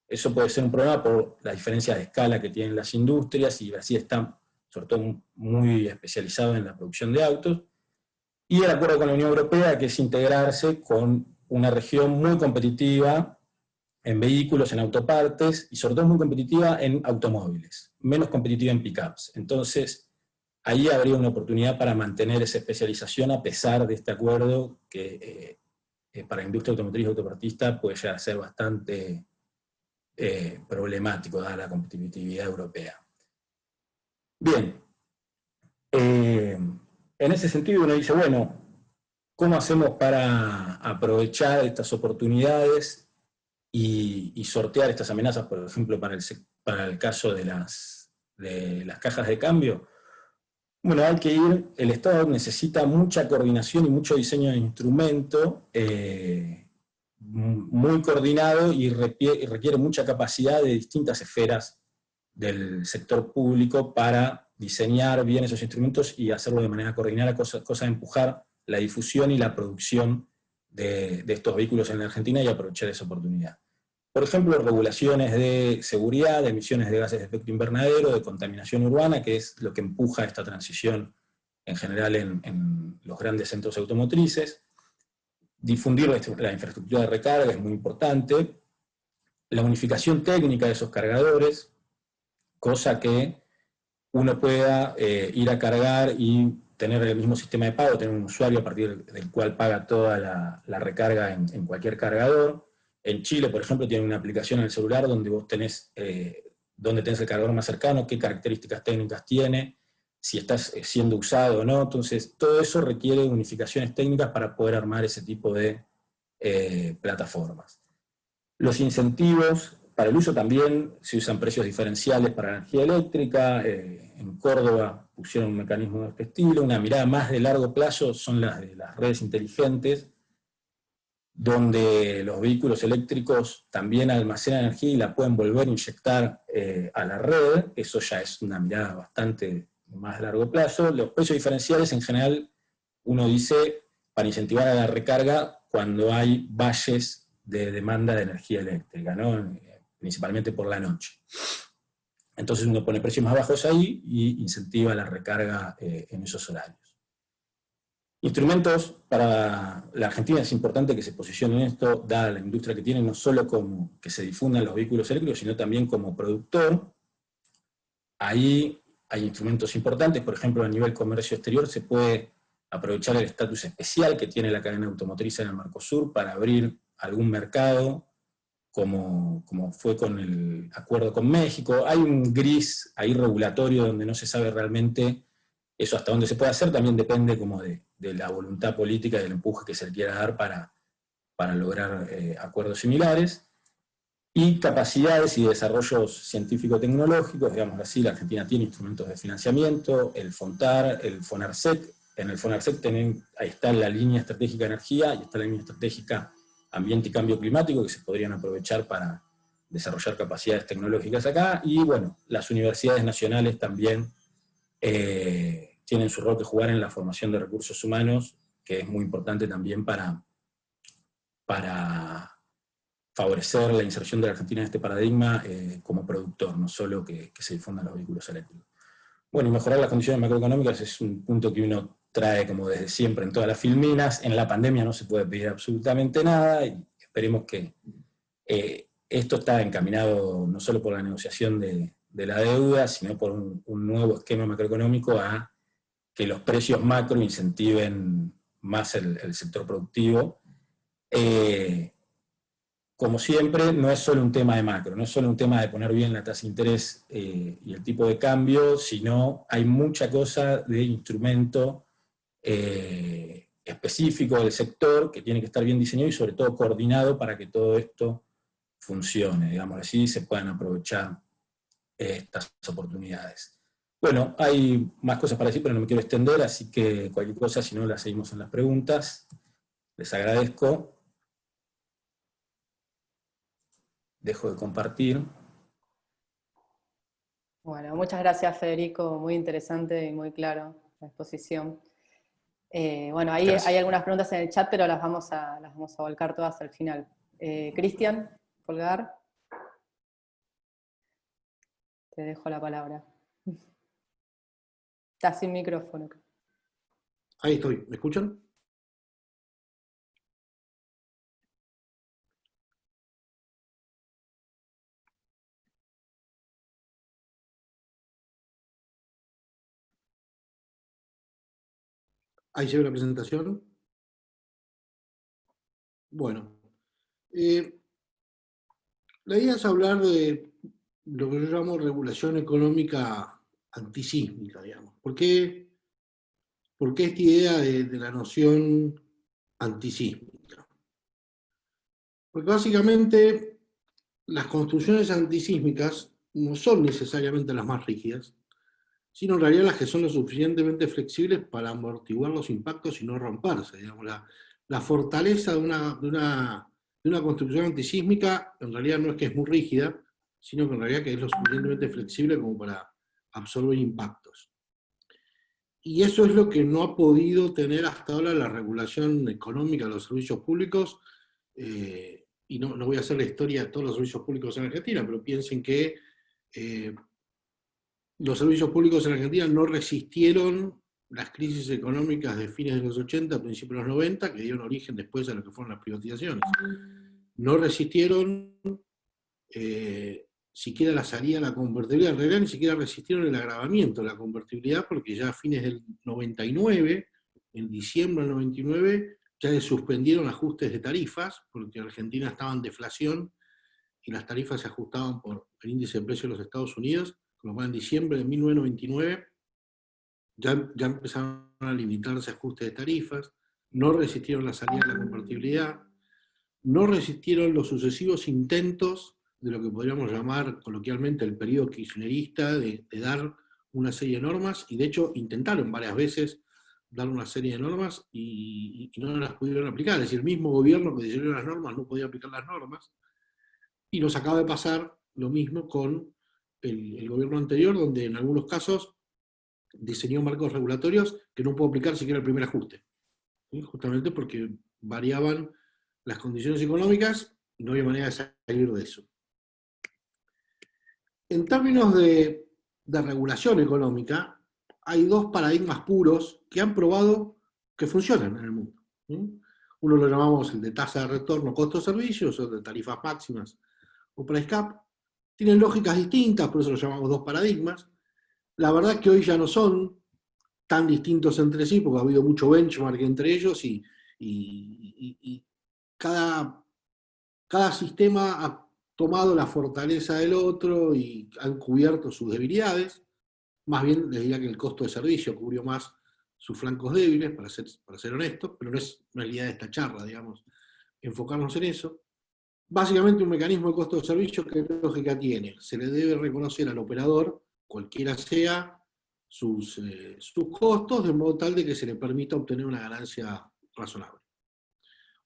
Eso puede ser un problema por las diferencias de escala que tienen las industrias, y Brasil está sobre todo muy especializado en la producción de autos. Y el acuerdo con la Unión Europea, que es integrarse con una región muy competitiva en vehículos, en autopartes, y sobre todo muy competitiva en automóviles, menos competitiva en pickups. Entonces, ahí habría una oportunidad para mantener esa especialización a pesar de este acuerdo que para la industria automotriz y autopartista puede llegar a ser bastante problemático dada la competitividad europea. Bien, en ese sentido uno dice, bueno, ¿cómo hacemos para aprovechar estas oportunidades y sortear estas amenazas, por ejemplo, para el caso de las cajas de cambio? Bueno, el Estado necesita mucha coordinación y mucho diseño de instrumento muy coordinado y requiere mucha capacidad de distintas esferas del sector público para diseñar bien esos instrumentos y hacerlo de manera coordinada, cosa de empujar la difusión y la producción de estos vehículos en la Argentina y aprovechar esa oportunidad. Por ejemplo, regulaciones de seguridad, de emisiones de gases de efecto invernadero, de contaminación urbana, que es lo que empuja esta transición en general en los grandes centros automotrices. Difundir la infraestructura de recarga es muy importante. La unificación técnica de esos cargadores, cosa que uno pueda ir a cargar y tener el mismo sistema de pago, tener un usuario a partir del cual paga toda la recarga en cualquier cargador. En Chile, por ejemplo, tienen una aplicación en el celular donde vos tenés dónde tenés el cargador más cercano, qué características técnicas tiene, si está siendo usado o no. Entonces, todo eso requiere unificaciones técnicas para poder armar ese tipo de plataformas. Los incentivos para el uso también se usan precios diferenciales para la energía eléctrica. En Córdoba pusieron un mecanismo de este estilo. Una mirada más de largo plazo son las de las redes inteligentes, donde los vehículos eléctricos también almacenan energía y la pueden volver a inyectar a la red. Eso ya es una mirada bastante más a largo plazo. Los precios diferenciales en general, uno dice, para incentivar a la recarga cuando hay valles de demanda de energía eléctrica, ¿no? Principalmente por la noche. Entonces uno pone precios más bajos ahí y incentiva la recarga en esos horarios. Instrumentos para la Argentina es importante que se posicionen en esto, dada la industria que tiene, no solo como que se difundan los vehículos eléctricos, sino también como productor. Ahí hay instrumentos importantes, por ejemplo, a nivel comercio exterior se puede aprovechar el estatus especial que tiene la cadena automotriz en el Mercosur para abrir algún mercado, como fue con el acuerdo con México. Hay un gris ahí regulatorio donde no se sabe realmente eso hasta dónde se puede hacer, también depende como de la voluntad política y del empuje que se le quiera dar para lograr acuerdos similares. Y capacidades y desarrollos científico-tecnológicos, digamos así, la Argentina tiene instrumentos de financiamiento, el FONTAR, el FONARSEC. En el FONARSEC ahí está la línea estratégica de energía y está la línea estratégica ambiente y cambio climático que se podrían aprovechar para desarrollar capacidades tecnológicas acá. Y bueno, las universidades nacionales también tienen su rol que jugar en la formación de recursos humanos, que es muy importante también para favorecer la inserción de la Argentina en este paradigma como productor, no solo que se difundan los vehículos eléctricos. Bueno, y mejorar las condiciones macroeconómicas es un punto que uno trae como desde siempre en todas las filminas. En la pandemia no se puede pedir absolutamente nada, y esperemos que esto está encaminado no solo por la negociación de la deuda, sino por un nuevo esquema macroeconómico a que los precios macro incentiven más el sector productivo. Como siempre, no es solo un tema de macro, no es solo un tema de poner bien la tasa de interés y el tipo de cambio, sino hay mucha cosa de instrumento específico del sector que tiene que estar bien diseñado y sobre todo coordinado para que todo esto funcione, digamos así, se puedan aprovechar estas oportunidades. Bueno, hay más cosas para decir, pero no me quiero extender, así que cualquier cosa, si no, la seguimos en las preguntas. Les agradezco. Dejo de compartir. Bueno, muchas gracias, Federico, muy interesante y muy claro la exposición. Bueno, ahí hay algunas preguntas en el chat, pero las vamos a volcar todas al final. Cristian, Colgar, te dejo la palabra. Estás sin micrófono. Ahí estoy, ¿me escuchan? Ahí se ve la presentación. Bueno, la idea es hablar de lo que yo llamo regulación económica antisísmica, digamos. ¿Por qué esta idea de la noción antisísmica? Porque básicamente las construcciones antisísmicas no son necesariamente las más rígidas, sino en realidad las que son lo suficientemente flexibles para amortiguar los impactos y no romperse. Digamos, la fortaleza de una construcción antisísmica en realidad no es que es muy rígida, sino que en realidad que es lo suficientemente flexible como para absorber impactos. Y eso es lo que no ha podido tener hasta ahora la regulación económica de los servicios públicos, y no voy a hacer la historia de todos los servicios públicos en Argentina, pero piensen que los servicios públicos en Argentina no resistieron las crisis económicas de fines de los 80, principios de los 90, que dieron origen después a lo que fueron las privatizaciones. No resistieron siquiera la salida a la convertibilidad, en realidad ni siquiera resistieron el agravamiento de la convertibilidad, porque ya a fines del 99, en diciembre del 99, ya se suspendieron ajustes de tarifas, porque en Argentina estaba en deflación, y las tarifas se ajustaban por el índice de precios de los Estados Unidos, con lo cual en diciembre de 1999 ya empezaron a limitarse ajustes de tarifas, no resistieron la salida de la convertibilidad, no resistieron los sucesivos intentos de lo que podríamos llamar coloquialmente el periodo kirchnerista, de dar una serie de normas, y de hecho intentaron varias veces dar una serie de normas y no las pudieron aplicar. Es decir, el mismo gobierno que diseñó las normas no podía aplicar las normas, y nos acaba de pasar lo mismo con el gobierno anterior, donde en algunos casos diseñó marcos regulatorios que no pudo aplicar siquiera el primer ajuste, ¿sí? Justamente porque variaban las condiciones económicas y no había manera de salir de eso. En términos de regulación económica, hay dos paradigmas puros que han probado que funcionan en el mundo, ¿sí? Uno lo llamamos el de tasa de retorno costo-servicios, otro de tarifas máximas o price cap. Tienen lógicas distintas, por eso lo llamamos dos paradigmas. La verdad es que hoy ya no son tan distintos entre sí, porque ha habido mucho benchmark entre ellos y cada sistema ha tomado la fortaleza del otro y han cubierto sus debilidades. Más bien les diría que el costo de servicio cubrió más sus flancos débiles, para ser honestos, pero no es la idea de esta charla, digamos, enfocarnos en eso. Básicamente un mecanismo de costo de servicio, ¿qué lógica tiene? Se le debe reconocer al operador, cualquiera sea sus costos, de modo tal de que se le permita obtener una ganancia razonable.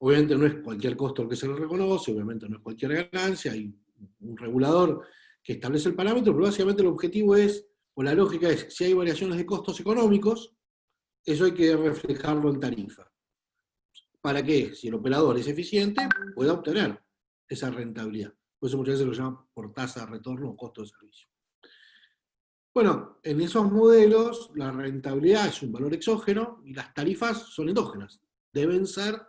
Obviamente no es cualquier costo el que se le reconoce, obviamente no es cualquier ganancia, hay un regulador que establece el parámetro, pero básicamente el objetivo es, o la lógica es, si hay variaciones de costos económicos, eso hay que reflejarlo en tarifa. ¿Para qué? Si el operador es eficiente, pueda obtener esa rentabilidad. Por eso muchas veces lo llaman por tasa de retorno o costo de servicio. Bueno, en esos modelos la rentabilidad es un valor exógeno y las tarifas son endógenas. Deben ser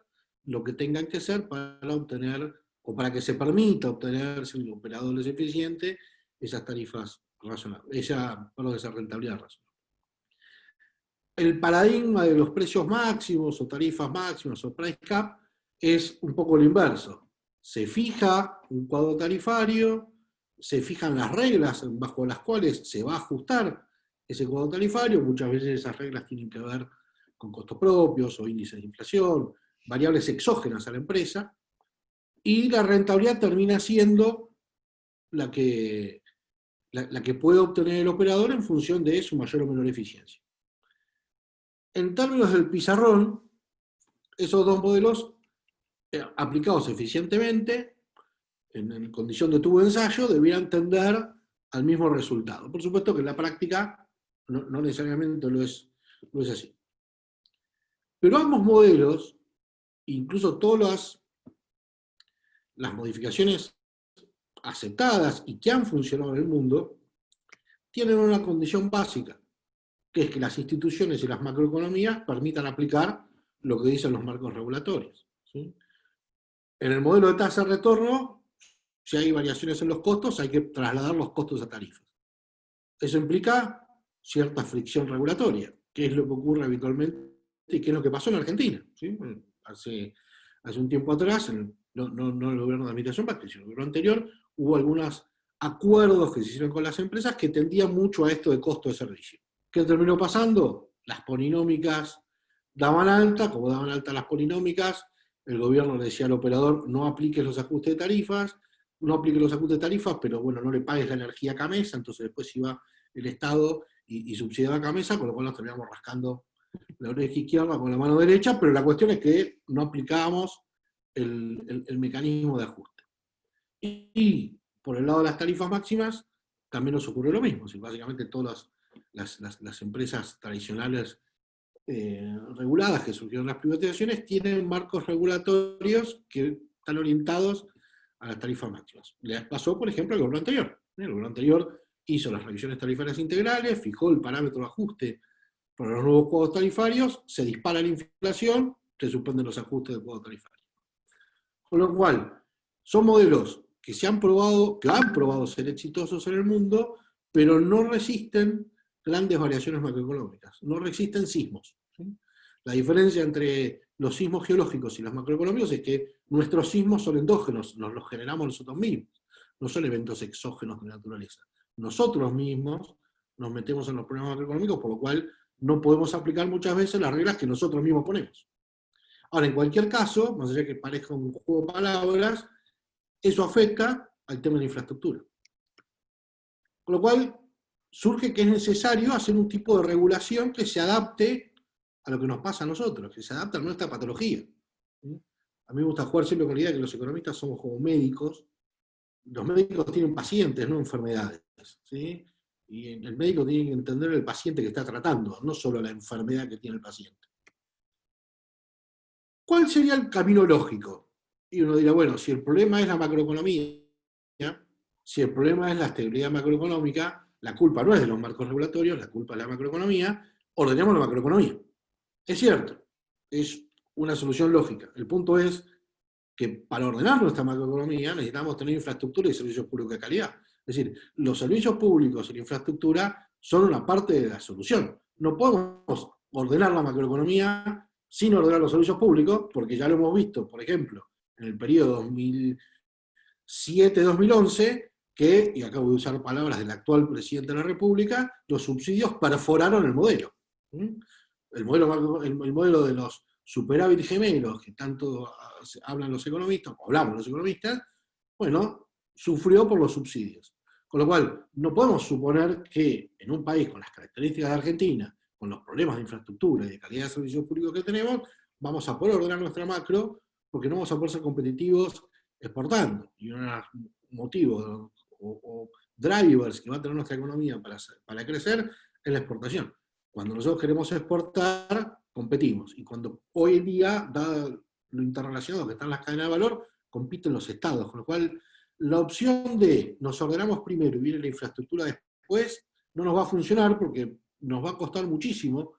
lo que tengan que ser para obtener, o para que se permita obtener, si el operador es eficiente, esas tarifas razonables, esa rentabilidad razonable. El paradigma de los precios máximos o tarifas máximas o price cap es un poco lo inverso. Se fija un cuadro tarifario, se fijan las reglas bajo las cuales se va a ajustar ese cuadro tarifario, muchas veces esas reglas tienen que ver con costos propios o índices de inflación, variables exógenas a la empresa, y la rentabilidad termina siendo la que puede obtener el operador en función de su mayor o menor eficiencia. En términos del pizarrón, esos dos modelos aplicados eficientemente, en condición de tubo de ensayo, debieran tender al mismo resultado. Por supuesto que en la práctica no necesariamente lo es así. Pero ambos modelos, incluso todas las modificaciones aceptadas y que han funcionado en el mundo, tienen una condición básica, que es que las instituciones y las macroeconomías permitan aplicar lo que dicen los marcos regulatorios, ¿sí? En el modelo de tasa de retorno, si hay variaciones en los costos, hay que trasladar los costos a tarifas. Eso implica cierta fricción regulatoria, que es lo que ocurre habitualmente y qué es lo que pasó en Argentina. ¿Sí? Hace un tiempo atrás, no el gobierno de administración Macri, sino el gobierno anterior, hubo algunos acuerdos que se hicieron con las empresas que tendían mucho a esto de costo de servicio. ¿Qué terminó pasando? Las polinómicas daban alta, como daban alta las polinómicas, el gobierno le decía al operador, no apliques los ajustes de tarifas, pero bueno, no le pagues la energía a Camesa, entonces después iba el Estado y subsidiaba a Camesa, con lo cual nos terminamos rascando la oreja izquierda con la mano derecha, pero la cuestión es que no aplicábamos el mecanismo de ajuste. Y por el lado de las tarifas máximas, también nos ocurrió lo mismo. Básicamente todas las empresas tradicionales reguladas que surgieron en las privatizaciones tienen marcos regulatorios que están orientados a las tarifas máximas. Les pasó, por ejemplo, al gobierno anterior. El gobierno anterior hizo las revisiones tarifarias integrales, fijó el parámetro de ajuste para los nuevos cuadros tarifarios, se dispara la inflación, se suspenden los ajustes del cuadro tarifario. Con lo cual, son modelos que han probado ser exitosos en el mundo, pero no resisten grandes variaciones macroeconómicas, no resisten sismos. ¿Sí? La diferencia entre los sismos geológicos y los macroeconómicos es que nuestros sismos son endógenos, nos los generamos nosotros mismos, no son eventos exógenos de naturaleza. Nosotros mismos nos metemos en los problemas macroeconómicos, por lo cual no podemos aplicar muchas veces las reglas que nosotros mismos ponemos. Ahora, en cualquier caso, más allá que parezca un juego de palabras, eso afecta al tema de la infraestructura. Con lo cual, surge que es necesario hacer un tipo de regulación que se adapte a lo que nos pasa a nosotros, que se adapte a nuestra patología. A mí me gusta jugar siempre con la idea de que los economistas somos como médicos. Los médicos tienen pacientes, no enfermedades. ¿Sí? Y el médico tiene que entender el paciente que está tratando, no solo la enfermedad que tiene el paciente. ¿Cuál sería el camino lógico? Y uno dirá, bueno, si el problema es la macroeconomía, si el problema es la estabilidad macroeconómica, la culpa no es de los marcos regulatorios, la culpa es de la macroeconomía, ordenemos la macroeconomía. Es cierto, es una solución lógica. El punto es que para ordenar nuestra macroeconomía necesitamos tener infraestructura y servicios públicos de calidad. Es decir, los servicios públicos y la infraestructura son una parte de la solución. No podemos ordenar la macroeconomía sin ordenar los servicios públicos, porque ya lo hemos visto, por ejemplo, en el periodo 2007-2011, que, y acabo de usar palabras del actual presidente de la República, los subsidios perforaron el modelo. El modelo de los superávit gemelos, que tanto hablan los economistas, o hablamos los economistas, bueno, sufrió por los subsidios. Con lo cual, no podemos suponer que en un país con las características de Argentina, con los problemas de infraestructura y de calidad de servicios públicos que tenemos, vamos a poder ordenar nuestra macro, porque no vamos a poder ser competitivos exportando. Y un motivo o drivers que va a tener nuestra economía para crecer es la exportación. Cuando nosotros queremos exportar, competimos. Y cuando hoy en día, dado lo interrelacionado que están las cadenas de valor, compiten los estados. Con lo cual, la opción de nos ordenamos primero y viene la infraestructura después, no nos va a funcionar porque nos va a costar muchísimo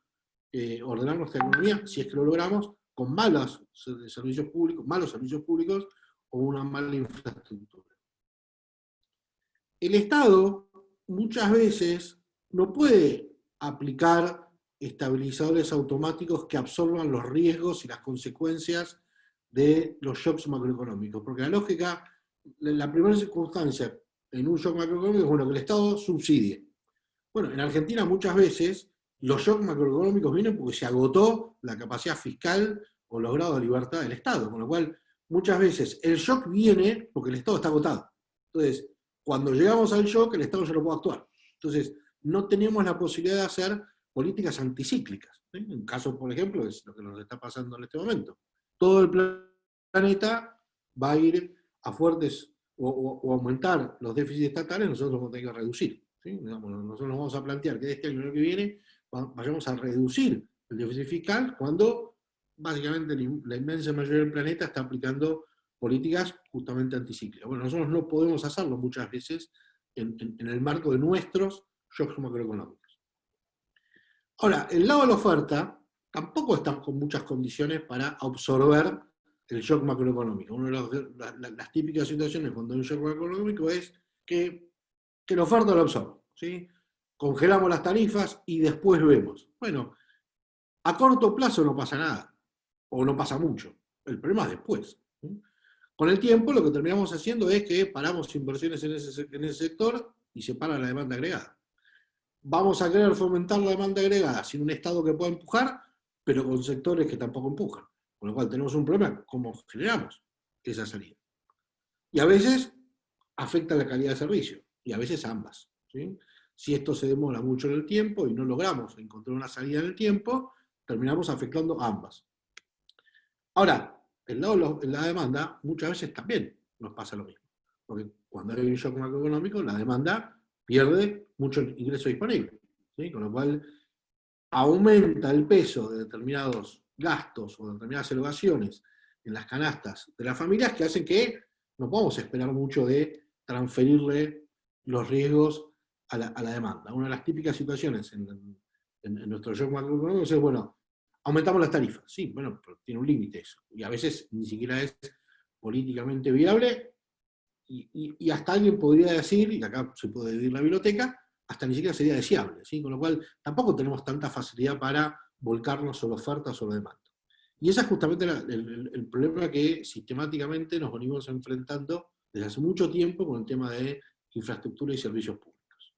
ordenar nuestra economía, si es que lo logramos, con malos servicios públicos o una mala infraestructura. El Estado muchas veces no puede aplicar estabilizadores automáticos que absorban los riesgos y las consecuencias de los shocks macroeconómicos, porque la primera circunstancia en un shock macroeconómico es bueno, que el Estado subsidie. Bueno, en Argentina muchas veces los shocks macroeconómicos vienen porque se agotó la capacidad fiscal o los grados de libertad del Estado, con lo cual muchas veces el shock viene porque el Estado está agotado. Entonces, cuando llegamos al shock, el Estado ya no puede actuar. Entonces, no tenemos la posibilidad de hacer políticas anticíclicas. ¿Sí? Un caso, por ejemplo, es lo que nos está pasando en este momento. Todo el planeta va a ir a fuertes o aumentar los déficits estatales, nosotros vamos a tener que reducir. ¿Sí? Nosotros nos vamos a plantear que este año y el año que viene vayamos a reducir el déficit fiscal cuando básicamente la inmensa mayoría del planeta está aplicando políticas justamente anticíclicas. Bueno, nosotros no podemos hacerlo muchas veces en el marco de nuestros shocks macroeconómicos. Ahora, el lado de la oferta tampoco está con muchas condiciones para absorber el shock macroeconómico. Una de las típicas situaciones cuando hay un shock macroeconómico es que la oferta lo absorbe. ¿Sí? Congelamos las tarifas y después vemos. Bueno, A corto plazo no pasa nada, o no pasa mucho. El problema es después. Con el tiempo lo que terminamos haciendo es que paramos inversiones en ese sector y se para la demanda agregada. Vamos a querer fomentar la demanda agregada sin un Estado que pueda empujar, pero con sectores que tampoco empujan. Con lo cual tenemos un problema, ¿cómo generamos esa salida? Y a veces afecta la calidad de servicio, y a veces ambas. ¿Sí? Si esto se demora mucho en el tiempo y no logramos encontrar una salida en el tiempo, terminamos afectando ambas. Ahora, el lado de la demanda, muchas veces también nos pasa lo mismo. Porque cuando hay un shock macroeconómico, la demanda pierde mucho ingreso disponible. ¿Sí? Con lo cual, aumenta el peso de determinados gastos o de determinadas erogaciones en las canastas de las familias que hacen que no podamos esperar mucho de transferirle los riesgos a la demanda. Una de las típicas situaciones en nuestro shock macroeconómico es, bueno, aumentamos las tarifas. Sí, bueno, pero tiene un límite eso. Y a veces ni siquiera es políticamente viable, y hasta alguien podría decir, y acá se puede dividir la biblioteca, hasta ni siquiera sería deseable, ¿sí? Con lo cual tampoco tenemos tanta facilidad para volcarnos sobre oferta o sobre demanda. Y ese es justamente el problema que sistemáticamente nos venimos enfrentando desde hace mucho tiempo con el tema de infraestructura y servicios públicos.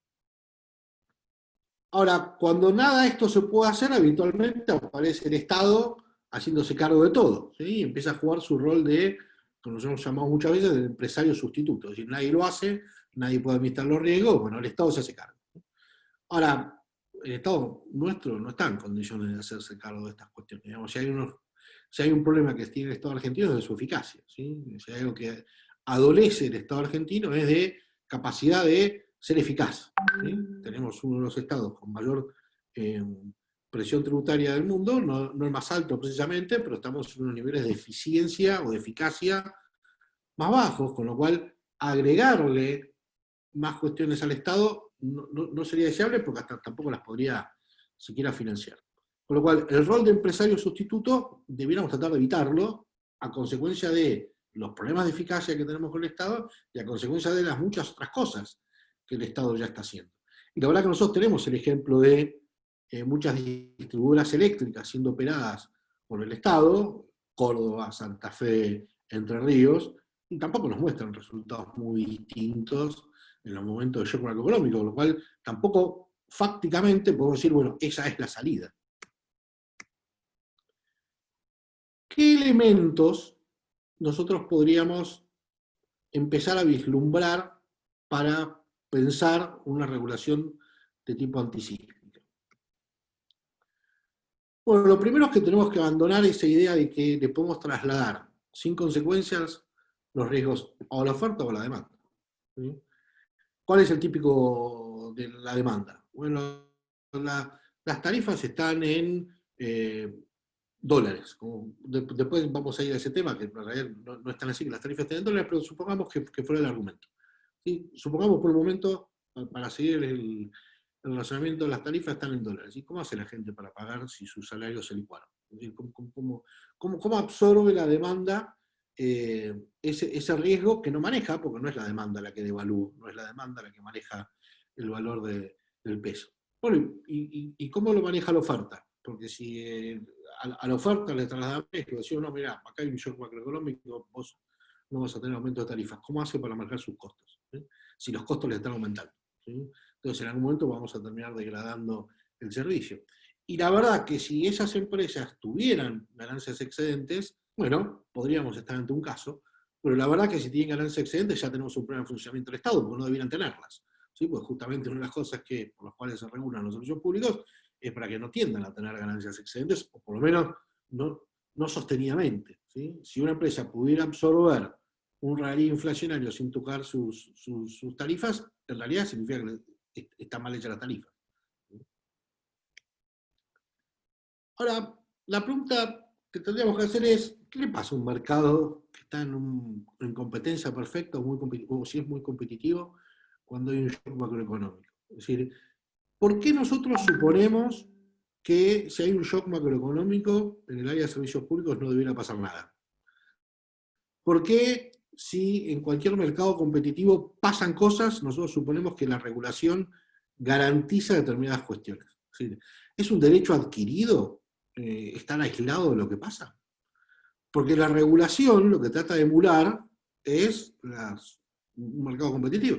Ahora, cuando nada de esto se puede hacer, habitualmente aparece el Estado haciéndose cargo de todo, ¿sí? Y empieza a jugar su rol de, como nos hemos llamado muchas veces, del empresario sustituto. Es decir, nadie lo hace, nadie puede administrar los riesgos, bueno, el Estado se hace cargo. Ahora, el Estado nuestro no está en condiciones de hacerse cargo de estas cuestiones. Digamos, si hay un problema que tiene el Estado argentino es de su eficacia. ¿Sí? Si hay algo que adolece el Estado argentino es de capacidad de ser eficaz. ¿Sí? Tenemos uno de los estados con mayor presión tributaria del mundo, no el más alto precisamente, pero estamos en unos niveles de eficiencia o de eficacia más bajos, con lo cual agregarle más cuestiones al Estado no sería deseable porque hasta tampoco las podría siquiera financiar. Con lo cual, el rol de empresario sustituto debiéramos tratar de evitarlo a consecuencia de los problemas de eficacia que tenemos con el Estado y a consecuencia de las muchas otras cosas que el Estado ya está haciendo. Y la verdad que nosotros tenemos el ejemplo de muchas distribuidoras eléctricas siendo operadas por el Estado, Córdoba, Santa Fe, Entre Ríos, y tampoco nos muestran resultados muy distintos en los momentos de shock macroeconómico, con lo cual tampoco fácticamente podemos decir, bueno, esa es la salida. ¿Qué elementos nosotros podríamos empezar a vislumbrar para pensar una regulación de tipo anticíclica? Bueno, lo primero es que tenemos que abandonar esa idea de que le podemos trasladar sin consecuencias los riesgos o a la oferta o a la demanda. ¿Sí? ¿Cuál es el típico de la demanda? Bueno, las tarifas están en dólares. Después vamos a ir a ese tema, que en realidad no es tan así que las tarifas estén en dólares, pero supongamos que fuera el argumento. ¿Sí? Supongamos por el momento, para seguir el razonamiento, las tarifas están en dólares. ¿Y cómo hace la gente para pagar si sus salarios se licuaron? Es decir, ¿cómo absorbe la demanda ese riesgo que no maneja? Porque no es la demanda la que devalúa, no es la demanda la que maneja el valor del peso. Bueno, ¿y cómo lo maneja la oferta? Porque si a la oferta le trasladamos riesgo, decimos, no, mirá, acá hay un shock macroeconómico, vos no vas a tener aumento de tarifas. ¿Cómo hace para manejar sus costos? ¿Sí? Si los costos le están aumentando. ¿Sí? Entonces en algún momento vamos a terminar degradando el servicio. Y la verdad que si esas empresas tuvieran ganancias excedentes, bueno, podríamos estar ante un caso, pero la verdad que si tienen ganancias excedentes ya tenemos un problema de funcionamiento del Estado, porque no debieran tenerlas. ¿Sí? Pues justamente una de las cosas por las cuales se regulan los servicios públicos es para que no tiendan a tener ganancias excedentes, o por lo menos no sostenidamente. ¿Sí? Si una empresa pudiera absorber un rally inflacionario sin tocar sus tarifas, en realidad significa que está mal hecha la tarifa. Ahora, la pregunta que tendríamos que hacer es, ¿qué le pasa a un mercado que está en competencia perfecta o si es muy competitivo cuando hay un shock macroeconómico? Es decir, ¿por qué nosotros suponemos que si hay un shock macroeconómico en el área de servicios públicos no debiera pasar nada? ¿Por qué si en cualquier mercado competitivo pasan cosas, nosotros suponemos que la regulación garantiza determinadas cuestiones? Es decir, ¿es un derecho adquirido estar aislados de lo que pasa? Porque la regulación lo que trata de emular es un mercado competitivo.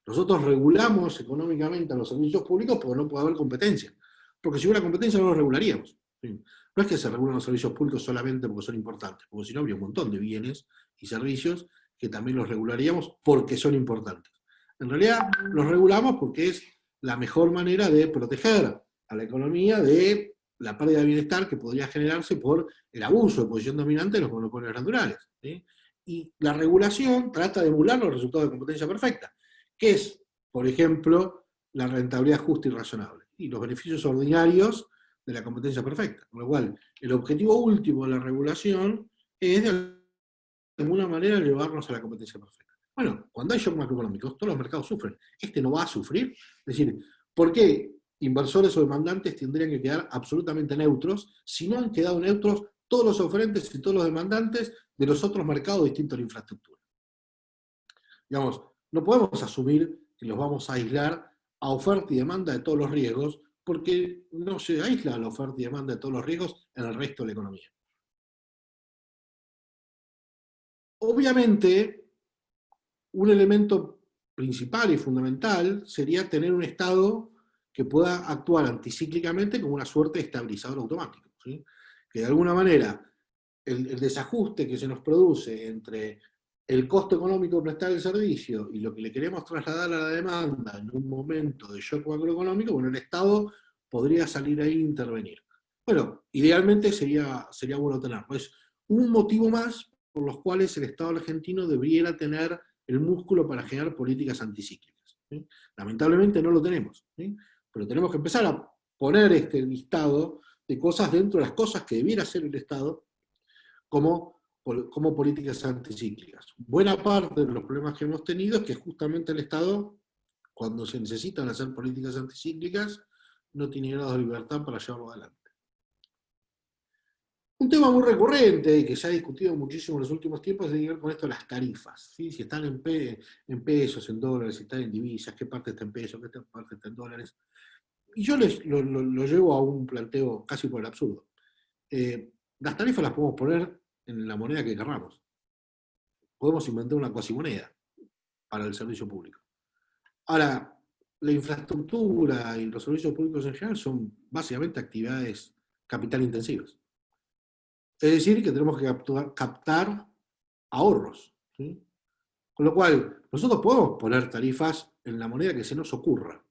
Nosotros regulamos económicamente a los servicios públicos porque no puede haber competencia. Porque si hubiera competencia no los regularíamos. ¿Sí? No es que se regulan los servicios públicos solamente porque son importantes, porque si no habría un montón de bienes y servicios que también los regularíamos porque son importantes. En realidad los regulamos porque es la mejor manera de proteger a la economía de la pérdida de bienestar que podría generarse por el abuso de posición dominante de los monopolios naturales. ¿Sí? Y la regulación trata de emular los resultados de competencia perfecta, que es, por ejemplo, la rentabilidad justa y razonable, y los beneficios ordinarios de la competencia perfecta. Con lo cual, el objetivo último de la regulación es, de alguna manera, llevarnos a la competencia perfecta. Bueno, cuando hay shocks macroeconómicos, todos los mercados sufren. Este no va a sufrir. Es decir, ¿por qué inversores o demandantes tendrían que quedar absolutamente neutros si no han quedado neutros todos los oferentes y todos los demandantes de los otros mercados distintos a la infraestructura? Digamos, no podemos asumir que los vamos a aislar a oferta y demanda de todos los riesgos, porque no se aísla la oferta y demanda de todos los riesgos en el resto de la economía. Obviamente, un elemento principal y fundamental sería tener un Estado que pueda actuar anticíclicamente como una suerte de estabilizador automático, ¿sí? Que de alguna manera el desajuste que se nos produce entre el costo económico de prestar el servicio y lo que le queremos trasladar a la demanda en un momento de shock macroeconómico, bueno, el Estado podría salir ahí e intervenir. Bueno, idealmente sería bueno tenerlo. Pues un motivo más por los cuales el Estado argentino debiera tener el músculo para generar políticas anticíclicas. ¿Sí? Lamentablemente no lo tenemos, ¿sí? Pero tenemos que empezar a poner este listado de cosas dentro de las cosas que debiera hacer el Estado como políticas anticíclicas. Buena parte de los problemas que hemos tenido es que justamente el Estado, cuando se necesitan hacer políticas anticíclicas, no tiene grado de libertad para llevarlo adelante. Un tema muy recurrente y que se ha discutido muchísimo en los últimos tiempos tiene que ver con esto de las tarifas, ¿sí? Si están en pesos, en dólares, si están en divisas, qué parte está en pesos, qué parte está en dólares. Y yo lo llevo a un planteo casi por el absurdo. Las tarifas las podemos poner en la moneda que queramos. Podemos inventar una cuasimoneda para el servicio público. Ahora, la infraestructura y los servicios públicos en general son básicamente actividades capital intensivas. Es decir, que tenemos que captar ahorros, ¿sí? Con lo cual, nosotros podemos poner tarifas en la moneda que se nos ocurra.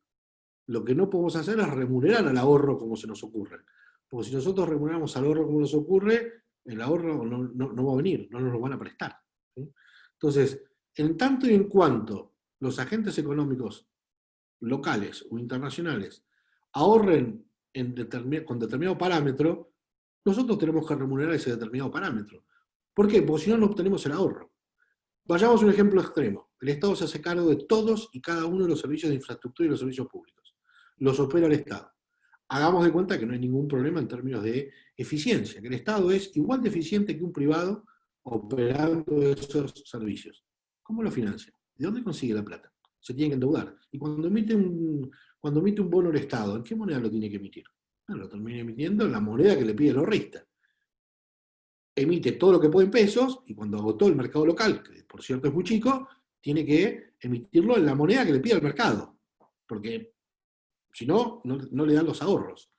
Lo que no podemos hacer es remunerar al ahorro como se nos ocurre. Porque si nosotros remuneramos al ahorro como nos ocurre, el ahorro no va a venir, no nos lo van a prestar, ¿sí? Entonces, en tanto y en cuanto los agentes económicos locales o internacionales ahorren con determinado parámetro, nosotros tenemos que remunerar ese determinado parámetro. ¿Por qué? Porque si no, no obtenemos el ahorro. Vayamos a un ejemplo extremo. El Estado se hace cargo de todos y cada uno de los servicios de infraestructura y los servicios públicos. Los opera el Estado. Hagamos de cuenta que no hay ningún problema en términos de eficiencia, que el Estado es igual de eficiente que un privado operando esos servicios. ¿Cómo lo financia? ¿De dónde consigue la plata? Se tiene que endeudar. Y cuando emite un bono el Estado, ¿en qué moneda lo tiene que emitir? Bueno, lo termina emitiendo en la moneda que le pide el ahorrista. Emite todo lo que puede en pesos, y cuando agotó el mercado local, que por cierto es muy chico, tiene que emitirlo en la moneda que le pide el mercado. Porque si no, no le dan los ahorros.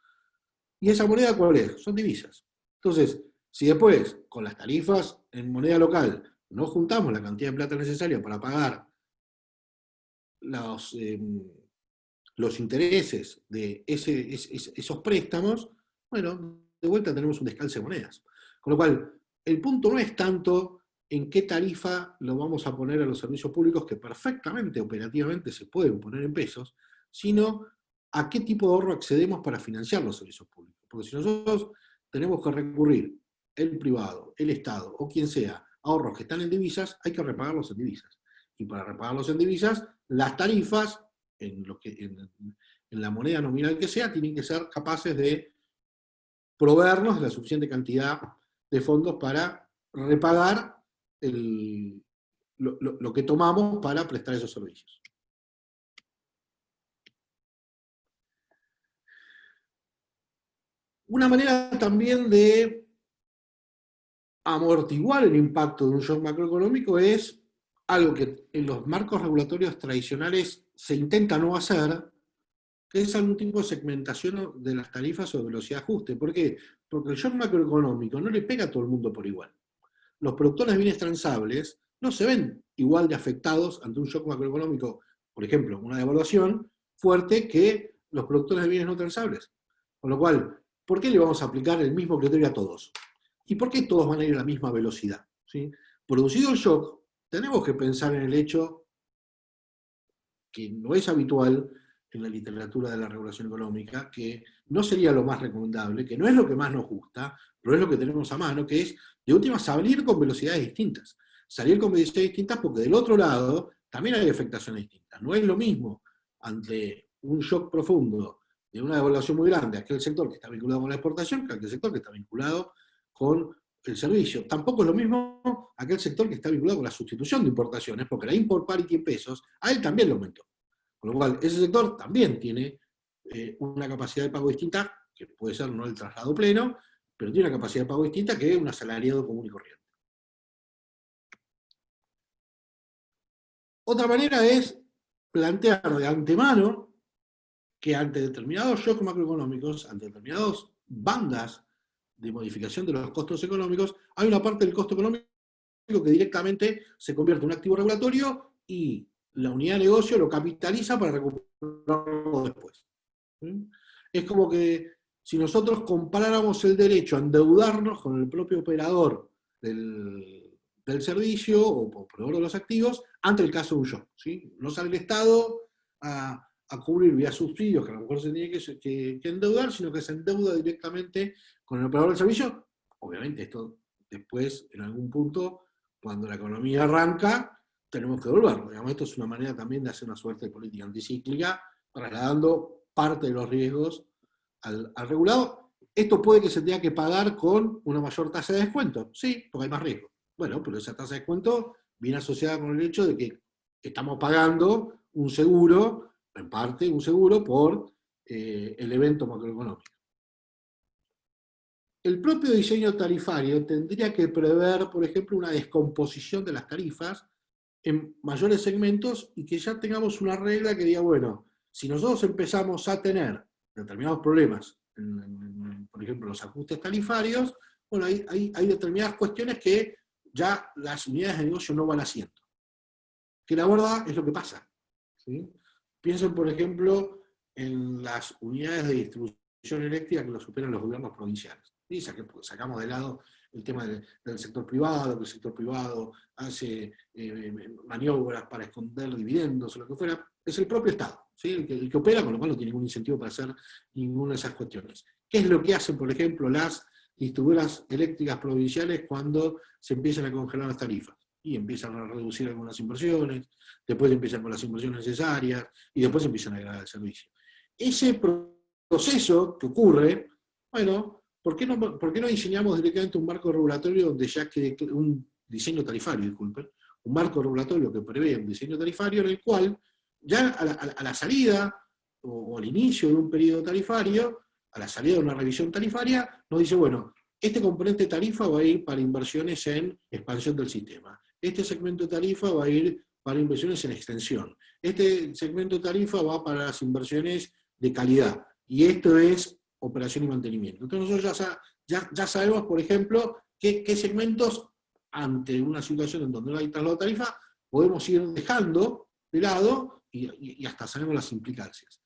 ¿Y esa moneda cuál es? Son divisas. Entonces, si después, con las tarifas en moneda local, no juntamos la cantidad de plata necesaria para pagar los intereses de esos préstamos, bueno, de vuelta tenemos un descalce de monedas. Con lo cual, el punto no es tanto en qué tarifa lo vamos a poner a los servicios públicos, que perfectamente, operativamente, se pueden poner en pesos, sino a qué tipo de ahorro accedemos para financiar los servicios públicos. Porque si nosotros tenemos que recurrir, el privado, el Estado o quien sea, a ahorros que están en divisas, hay que repagarlos en divisas. Y para repagarlos en divisas, las tarifas, en la moneda nominal que sea, tienen que ser capaces de proveernos de la suficiente cantidad de fondos para repagar lo que tomamos para prestar esos servicios. Una manera también de amortiguar el impacto de un shock macroeconómico es algo que en los marcos regulatorios tradicionales se intenta no hacer, que es algún tipo de segmentación de las tarifas o de velocidad de ajuste. ¿Por qué? Porque el shock macroeconómico no le pega a todo el mundo por igual. Los productores de bienes transables no se ven igual de afectados ante un shock macroeconómico, por ejemplo, una devaluación fuerte, que los productores de bienes no transables. Con lo cual, ¿por qué le vamos a aplicar el mismo criterio a todos? ¿Y por qué todos van a ir a la misma velocidad? ¿Sí? Producido el shock, tenemos que pensar en el hecho que no es habitual en la literatura de la regulación económica, que no sería lo más recomendable, que no es lo que más nos gusta, pero es lo que tenemos a mano, que es, de última, salir con velocidades distintas. Salir con velocidades distintas porque del otro lado también hay afectaciones distintas. No es lo mismo ante un shock profundo de una devaluación muy grande aquel sector que está vinculado con la exportación que aquel sector que está vinculado con el servicio. Tampoco es lo mismo aquel sector que está vinculado con la sustitución de importaciones, porque la import parity en pesos, a él también lo aumentó. Con lo cual, ese sector también tiene una capacidad de pago distinta, que puede ser no el traslado pleno, pero tiene una capacidad de pago distinta que un asalariado común y corriente. Otra manera es plantear de antemano que ante determinados shocks macroeconómicos, ante determinadas bandas de modificación de los costos económicos, hay una parte del costo económico que directamente se convierte en un activo regulatorio y la unidad de negocio lo capitaliza para recuperarlo después. Es como que si nosotros comparáramos el derecho a endeudarnos con el propio operador del servicio o proveedor de los activos ante el caso de un shock. ¿Sí? No sale el Estado a cubrir vía subsidios, que a lo mejor se tiene que endeudar, sino que se endeuda directamente con el operador del servicio. Obviamente esto después, en algún punto, cuando la economía arranca, tenemos que devolverlo. Digamos, esto es una manera también de hacer una suerte de política anticíclica, trasladando parte de los riesgos al regulado. Esto puede que se tenga que pagar con una mayor tasa de descuento. Sí, porque hay más riesgo. Bueno, pero esa tasa de descuento viene asociada con el hecho de que estamos pagando un seguro, en parte un seguro, por el evento macroeconómico. El propio diseño tarifario tendría que prever, por ejemplo, una descomposición de las tarifas en mayores segmentos y que ya tengamos una regla que diga, bueno, si nosotros empezamos a tener determinados problemas, por ejemplo, los ajustes tarifarios, bueno, hay determinadas cuestiones que ya las unidades de negocio no van haciendo. Que la verdad es lo que pasa. ¿Sí? Piensen, por ejemplo, en las unidades de distribución eléctrica que lo superan los gobiernos provinciales. ¿Sí? Sacamos de lado el tema del sector privado, que el sector privado hace maniobras para esconder dividendos o lo que fuera, es el propio Estado, ¿sí? el que opera, con lo cual no tiene ningún incentivo para hacer ninguna de esas cuestiones. ¿Qué es lo que hacen, por ejemplo, las distribuidoras eléctricas provinciales cuando se empiezan a congelar las tarifas? Y empiezan a reducir algunas inversiones, después empiezan con las inversiones necesarias, y después empiezan a agregar el servicio. Ese proceso que ocurre, bueno, ¿por qué no diseñamos directamente un marco regulatorio donde ya quede un diseño tarifario, disculpen, un marco regulatorio que prevé un diseño tarifario en el cual ya a la salida o al inicio de un periodo tarifario, a la salida de una revisión tarifaria, nos dice, bueno, este componente de tarifa va a ir para inversiones en expansión del sistema. Este segmento de tarifa va a ir para inversiones en extensión. Este segmento de tarifa va para las inversiones de calidad. Y esto es operación y mantenimiento. Entonces nosotros ya sabemos, por ejemplo, qué segmentos, ante una situación en donde no hay traslado de tarifa, podemos ir dejando de lado y hasta sabemos las implicancias.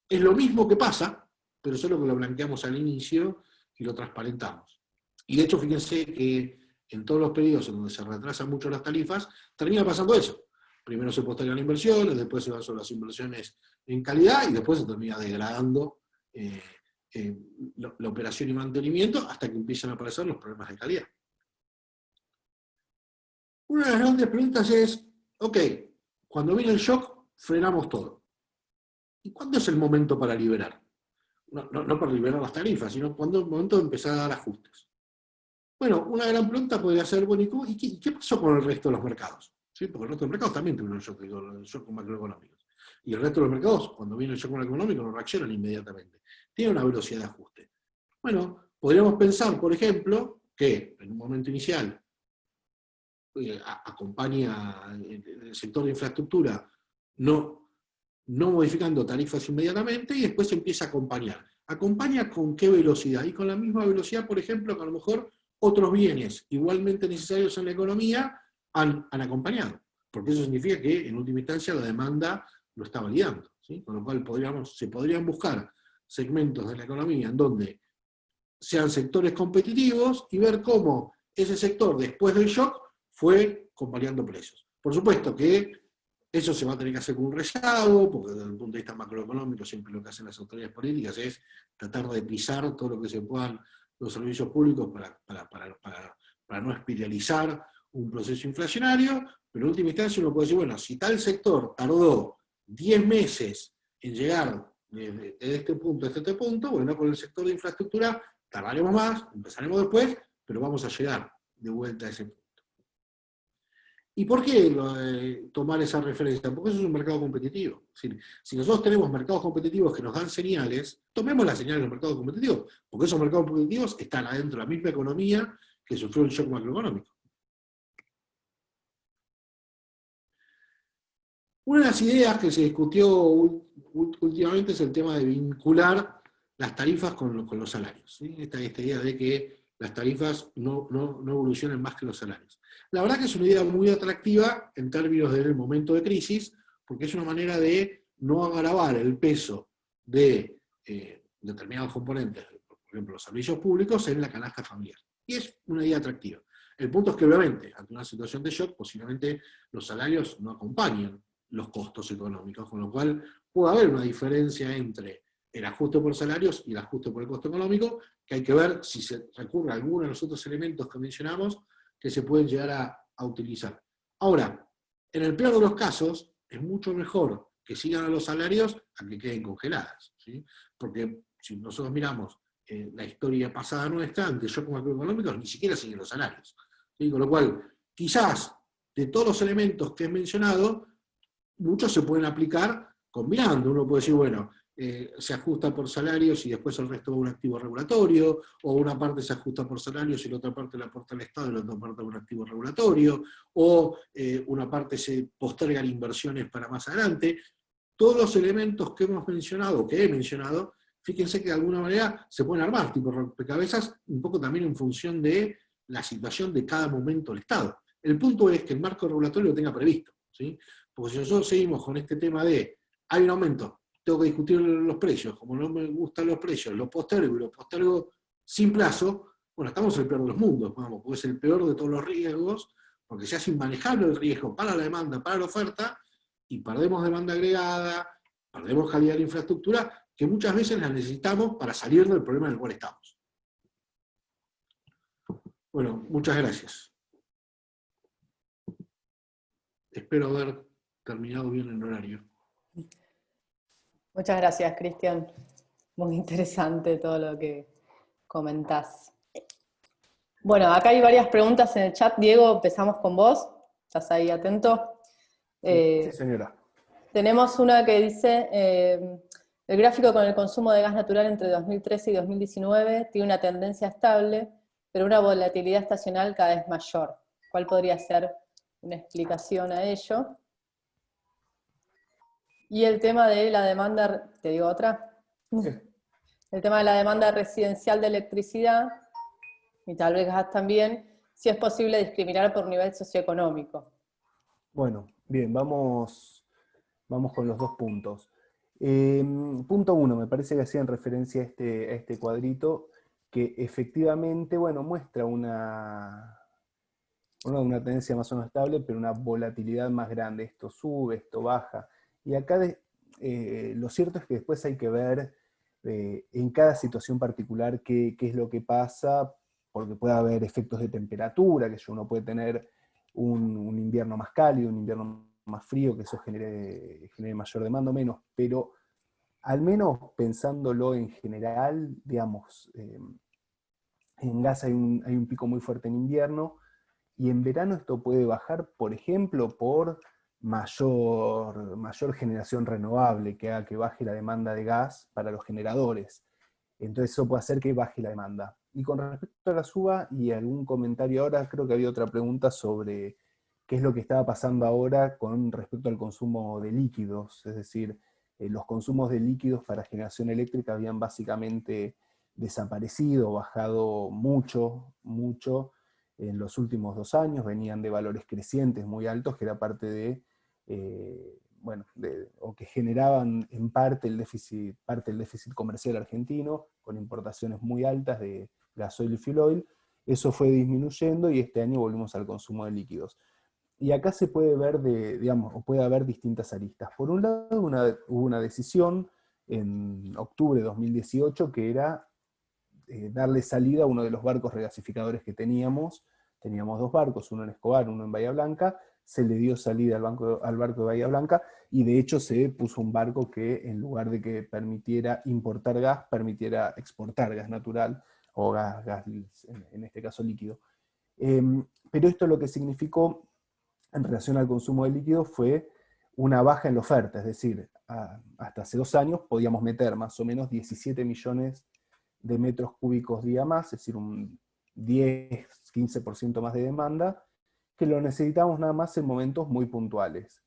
Es lo mismo que pasa, pero solo que lo blanqueamos al inicio y lo transparentamos. Y de hecho, fíjense que en todos los periodos en donde se retrasan mucho las tarifas, termina pasando eso. Primero se postergan inversiones, después se van sobre las inversiones en calidad, y después se termina degradando la operación y mantenimiento hasta que empiezan a aparecer los problemas de calidad. Una de las grandes preguntas es, ok, cuando viene el shock, frenamos todo. ¿Y cuándo es el momento para liberar? No para liberar las tarifas, sino cuando es el momento de empezar a dar ajustes. Bueno, una gran pregunta podría ser, bueno, ¿y qué pasó con el resto de los mercados? ¿Sí? Porque el resto de los mercados también tuvieron shock macroeconómicos. Y el resto de los mercados, cuando viene el shock macroeconómico, no reaccionan inmediatamente. Tiene una velocidad de ajuste. Bueno, podríamos pensar, por ejemplo, que en un momento inicial acompaña el sector de infraestructura no modificando tarifas inmediatamente y después empieza a acompañar. ¿Acompaña con qué velocidad? Y con la misma velocidad, por ejemplo, que a lo mejor otros bienes igualmente necesarios en la economía han acompañado. Porque eso significa que en última instancia la demanda lo está validando, ¿sí? Con lo cual se podrían buscar segmentos de la economía en donde sean sectores competitivos y ver cómo ese sector, después del shock, fue acompañando precios. Por supuesto que eso se va a tener que hacer con un rezago, porque desde el punto de vista macroeconómico siempre lo que hacen las autoridades políticas es tratar de pisar todo lo que se puedan los servicios públicos para no espiralizar un proceso inflacionario, pero en última instancia uno puede decir, bueno, si tal sector tardó 10 meses en llegar desde este punto a este punto, bueno, con el sector de infraestructura tardaremos más, empezaremos después, pero vamos a llegar de vuelta a ese punto. ¿Y por qué tomar esa referencia? Porque eso es un mercado competitivo. Si nosotros tenemos mercados competitivos que nos dan señales, tomemos las señales de los mercados competitivos, porque esos mercados competitivos están adentro de la misma economía que sufrió el shock macroeconómico. Una de las ideas que se discutió últimamente es el tema de vincular las tarifas con los salarios, ¿sí? Esta idea de que las tarifas no evolucionen más que los salarios. La verdad que es una idea muy atractiva en términos del momento de crisis, porque es una manera de no agravar el peso de determinados componentes, por ejemplo los servicios públicos, en la canasta familiar. Y es una idea atractiva. El punto es que obviamente, ante una situación de shock, posiblemente los salarios no acompañan los costos económicos, con lo cual puede haber una diferencia entre el ajuste por salarios y el ajuste por el costo económico, que hay que ver si se recurre a alguno de los otros elementos que mencionamos que se pueden llegar a utilizar. Ahora, en el peor de los casos, es mucho mejor que sigan a los salarios a que queden congeladas, ¿sí? Porque si nosotros miramos la historia pasada nuestra, ante shocks macroeconómicos, ni siquiera siguen los salarios, ¿sí? Con lo cual, quizás, de todos los elementos que he mencionado, muchos se pueden aplicar combinando. Uno puede decir, bueno, se ajusta por salarios y después el resto va a un activo regulatorio, o una parte se ajusta por salarios y la otra parte la aporta el Estado y la otra parte a un activo regulatorio, o una parte se postergan inversiones para más adelante. Todos los elementos que hemos mencionado, que he mencionado, fíjense que de alguna manera se pueden armar, tipo rompecabezas, un poco también en función de la situación de cada momento del Estado. El punto es que el marco regulatorio lo tenga previsto, ¿sí? Porque si nosotros seguimos con este tema de, hay un aumento, tengo que discutir los precios, como no me gustan los precios, los postergo sin plazo, bueno, estamos en el peor de los mundos, vamos, porque es el peor de todos los riesgos, porque se hace inmanejable el riesgo para la demanda, para la oferta, y perdemos demanda agregada, perdemos calidad de infraestructura, que muchas veces la necesitamos para salir del problema en el cual estamos. Bueno, muchas gracias. Espero haber terminado bien el horario. Muchas gracias, Cristian. Muy interesante todo lo que comentás. Bueno, acá hay varias preguntas en el chat. Diego, empezamos con vos. ¿Estás ahí atento? Sí, señora. Tenemos una que dice, el gráfico con el consumo de gas natural entre 2013 y 2019 tiene una tendencia estable, pero una volatilidad estacional cada vez mayor. ¿Cuál podría ser una explicación a ello? Y el tema de la demanda, ¿te digo otra? Sí. El tema de la demanda residencial de electricidad, y tal vez gas también, si es posible discriminar por nivel socioeconómico. Bueno, bien, vamos con los dos puntos. Punto 1, me parece que hacían referencia a este cuadrito, que efectivamente, bueno, muestra una tendencia más o menos estable, pero una volatilidad más grande. Esto sube, esto baja. Y acá lo cierto es que después hay que ver en cada situación particular qué es lo que pasa, porque puede haber efectos de temperatura, que uno puede tener un invierno más cálido, un invierno más frío, que eso genere mayor demanda o menos, pero al menos pensándolo en general, digamos, en gas hay un pico muy fuerte en invierno, y en verano esto puede bajar, por ejemplo, por mayor generación renovable, que haga que baje la demanda de gas para los generadores. Entonces eso puede hacer que baje la demanda. Y con respecto a la suba, y algún comentario ahora, creo que había otra pregunta sobre qué es lo que estaba pasando ahora con respecto al consumo de líquidos, es decir, los consumos de líquidos para generación eléctrica habían básicamente desaparecido, bajado mucho, mucho en los últimos 2 años, venían de valores crecientes muy altos, que era parte de, bueno, o que generaban en parte parte del déficit comercial argentino, con importaciones muy altas de gasoil y fuel oil. Eso fue disminuyendo y este año volvimos al consumo de líquidos. Y acá se puede ver, digamos, o puede haber distintas aristas. Por un lado, hubo una decisión en octubre de 2018 que era darle salida a uno de los barcos regasificadores que teníamos. Teníamos 2 barcos, uno en Escobar, uno en Bahía Blanca. Se le dio salida al barco de Bahía Blanca, y de hecho se puso un barco que, en lugar de que permitiera importar gas, permitiera exportar gas natural, o gas en este caso líquido. Pero esto lo que significó en relación al consumo de líquido fue una baja en la oferta, es decir, hasta hace 2 años podíamos meter más o menos 17 millones de metros cúbicos día más, es decir, un 10-15% más de demanda, que lo necesitamos nada más en momentos muy puntuales.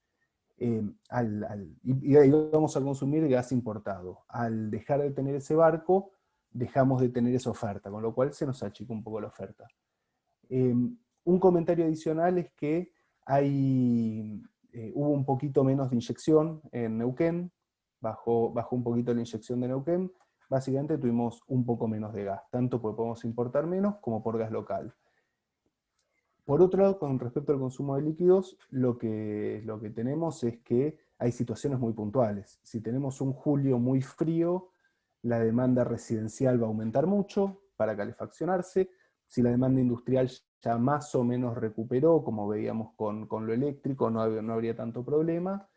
Y ahí vamos a consumir gas importado. Al dejar de tener ese barco, dejamos de tener esa oferta, con lo cual se nos achicó un poco la oferta. Un comentario adicional es que hubo un poquito menos de inyección en Neuquén, bajó un poquito la inyección de Neuquén. Básicamente tuvimos un poco menos de gas, tanto porque podemos importar menos como por gas local. Por otro lado, con respecto al consumo de líquidos, lo que tenemos es que hay situaciones muy puntuales. Si tenemos un julio muy frío, la demanda residencial va a aumentar mucho para calefaccionarse. Si la demanda industrial ya más o menos recuperó, como veíamos con lo eléctrico, no habría tanto problema,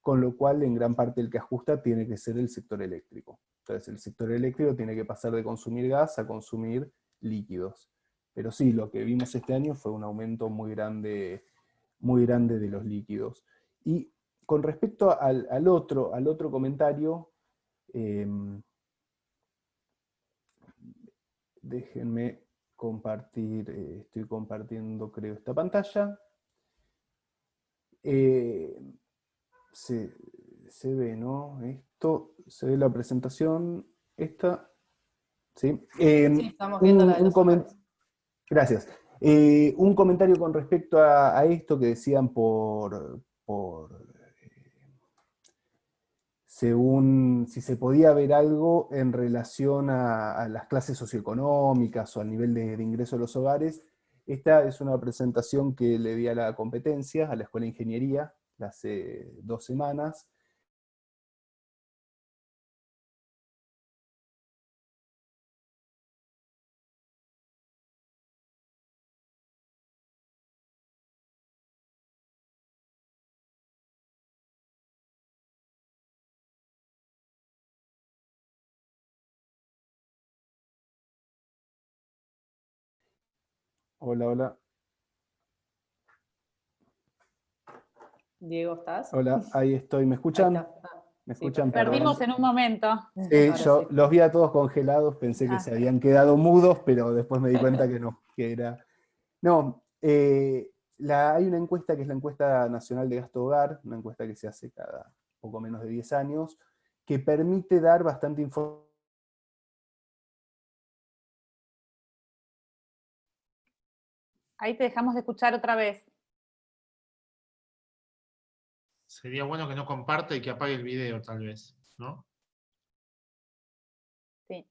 con lo cual en gran parte el que ajusta tiene que ser el sector eléctrico. Entonces el sector eléctrico tiene que pasar de consumir gas a consumir líquidos. Pero sí, lo que vimos este año fue un aumento muy grande de los líquidos. Y con respecto al otro comentario, déjenme compartir, estoy compartiendo creo esta pantalla. Se ve, ¿no? Esto, se ve la presentación, esta. ¿Sí? Sí, estamos viendo la de los solares. Gracias. Un comentario con respecto a esto que decían según si se podía ver algo en relación a las clases socioeconómicas o al nivel de ingreso de los hogares. Esta es una presentación que le di a la competencia, a la Escuela de Ingeniería, hace 2 semanas. Hola, hola. Diego, ¿estás? Hola, ahí estoy. ¿Me Ahí escuchan? está. ¿Me Sí, escuchan? perfecto. Perdón. Perdimos en un momento. Sí, Ahora yo sí. los vi a todos congelados, pensé que Ah. se habían quedado mudos, pero después me di cuenta que no, que era... No, hay una encuesta que es la encuesta nacional de gasto hogar, una encuesta que se hace cada poco menos de 10 años, que permite dar bastante información. Ahí te dejamos de escuchar otra vez. Sería bueno que no comparta y que apague el video, tal vez, ¿no? Sí.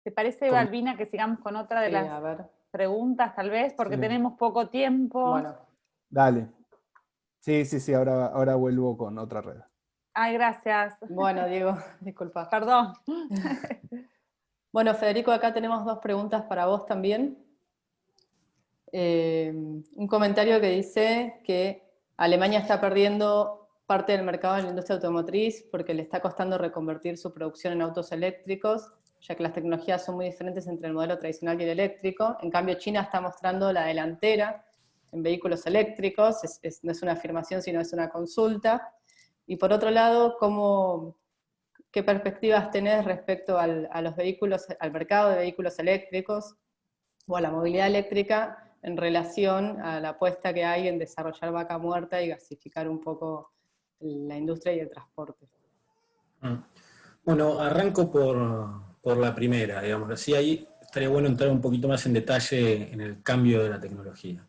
¿Te parece, Balbina, que sigamos con otra de Sí, las a ver. preguntas, tal vez? Porque Sí. tenemos poco tiempo. Bueno, Dale. Sí, ahora vuelvo con otra red. Ay, gracias. bueno, Diego, disculpa. Perdón. Bueno, Federico, acá tenemos 2 preguntas para vos también. Un comentario que dice que Alemania está perdiendo parte del mercado de la industria automotriz porque le está costando reconvertir su producción en autos eléctricos, ya que las tecnologías son muy diferentes entre el modelo tradicional y el eléctrico. En cambio, China está mostrando la delantera en vehículos eléctricos, no es una afirmación, sino es una consulta. Y por otro lado, ¿qué perspectivas tenés respecto a los vehículos, al mercado de vehículos eléctricos o a la movilidad eléctrica en relación a la apuesta que hay en desarrollar vaca muerta y gasificar un poco la industria y el transporte? Bueno, arranco por la primera, digamos así. Ahí estaría bueno entrar un poquito más en detalle en el cambio de la tecnología.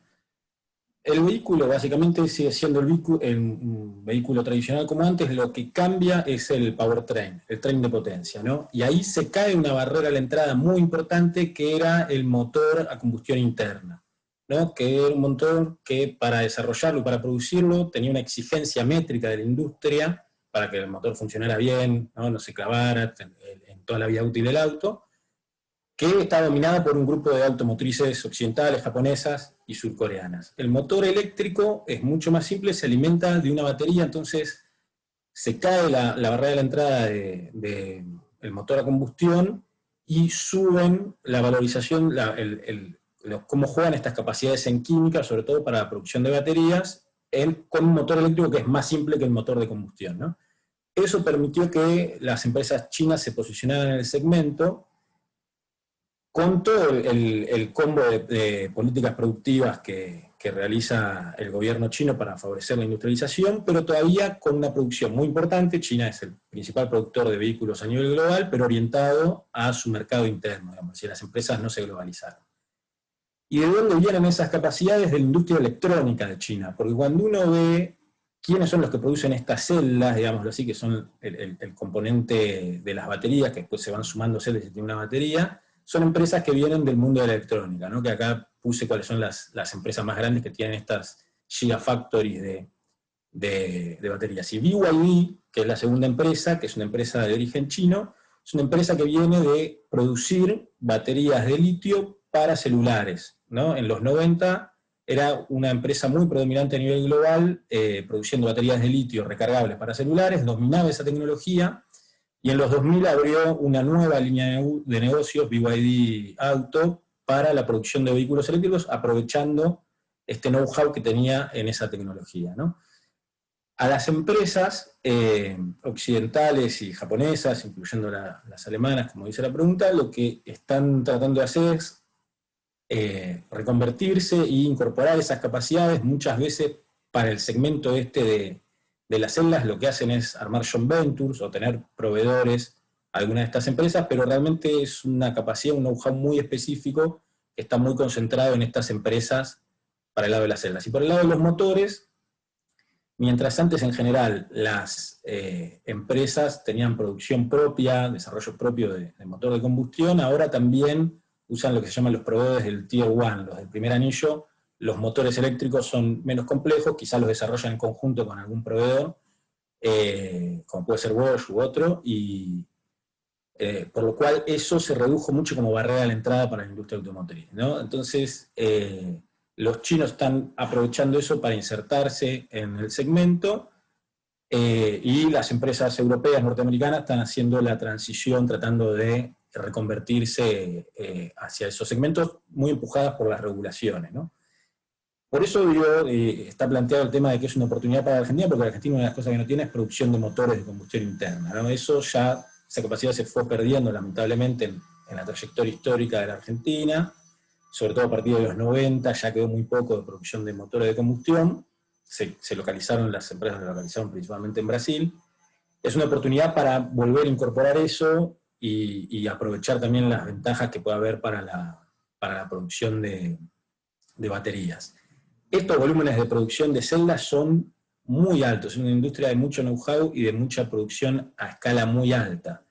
El vehículo básicamente sigue siendo un vehículo tradicional como antes, lo que cambia es el powertrain, el tren de potencia, ¿no? Y ahí se cae una barrera a la entrada muy importante que era el motor a combustión interna, ¿no? Que era un motor que para desarrollarlo y para producirlo tenía una exigencia métrica de la industria para que el motor funcionara bien, no se clavara en toda la vida útil del auto, que está dominada por un grupo de automotrices occidentales, japonesas y surcoreanas. El motor eléctrico es mucho más simple, se alimenta de una batería, entonces se cae la barrera de la entrada del motor a combustión y suben la valorización, cómo juegan estas capacidades en química, sobre todo para la producción de baterías, con un motor eléctrico que es más simple que el motor de combustión, ¿no? Eso permitió que las empresas chinas se posicionaran en el segmento, con todo el combo de políticas productivas que realiza el gobierno chino para favorecer la industrialización, pero todavía con una producción muy importante. China es el principal productor de vehículos a nivel global, pero orientado a su mercado interno, digamos, si las empresas no se globalizaron. ¿Y de dónde vienen esas capacidades? De la industria electrónica de China, porque cuando uno ve quiénes son los que producen estas celdas, digámoslo así, que son el componente de las baterías, que después se van sumando celdas y tiene una batería, son empresas que vienen del mundo de la electrónica, ¿no? Que acá puse cuáles son las empresas más grandes que tienen estas gigafactories de baterías. Y BYD, que es la segunda empresa, que es una empresa de origen chino, es una empresa que viene de producir baterías de litio para celulares, ¿no? En los 90 era una empresa muy predominante a nivel global, produciendo baterías de litio recargables para celulares, dominaba esa tecnología. Y en los 2000 abrió una nueva línea de negocios, BYD Auto, para la producción de vehículos eléctricos, aprovechando este know-how que tenía en esa tecnología, ¿no? A las empresas occidentales y japonesas, incluyendo las alemanas, como dice la pregunta, lo que están tratando de hacer es reconvertirse e incorporar esas capacidades, muchas veces para el segmento de las celdas lo que hacen es armar joint ventures o tener proveedores a algunas de estas empresas, pero realmente es una capacidad, un know-how muy específico que está muy concentrado en estas empresas para el lado de las celdas. Y por el lado de los motores, mientras antes en general las empresas tenían producción propia, desarrollo propio de motor de combustión, ahora también usan lo que se llaman los proveedores del Tier 1, los del primer anillo. Los motores eléctricos son menos complejos, quizás los desarrollan en conjunto con algún proveedor, como puede ser Bosch u otro, y por lo cual eso se redujo mucho como barrera a la entrada para la industria automotriz, ¿no? Entonces, los chinos están aprovechando eso para insertarse en el segmento, y las empresas europeas, norteamericanas, están haciendo la transición, tratando de reconvertirse hacia esos segmentos, muy empujadas por las regulaciones, ¿no? Por eso está planteado el tema de que es una oportunidad para la Argentina, porque la Argentina una de las cosas que no tiene es producción de motores de combustión interna, ¿no? Esa capacidad se fue perdiendo lamentablemente en la trayectoria histórica de la Argentina, sobre todo a partir de los 90, ya quedó muy poco de producción de motores de combustión, se localizaron, las empresas se localizaron principalmente en Brasil. Es una oportunidad para volver a incorporar eso y aprovechar también las ventajas que puede haber para la producción de baterías. Estos volúmenes de producción de celdas son muy altos, es una industria de mucho know-how y de mucha producción a escala muy alta.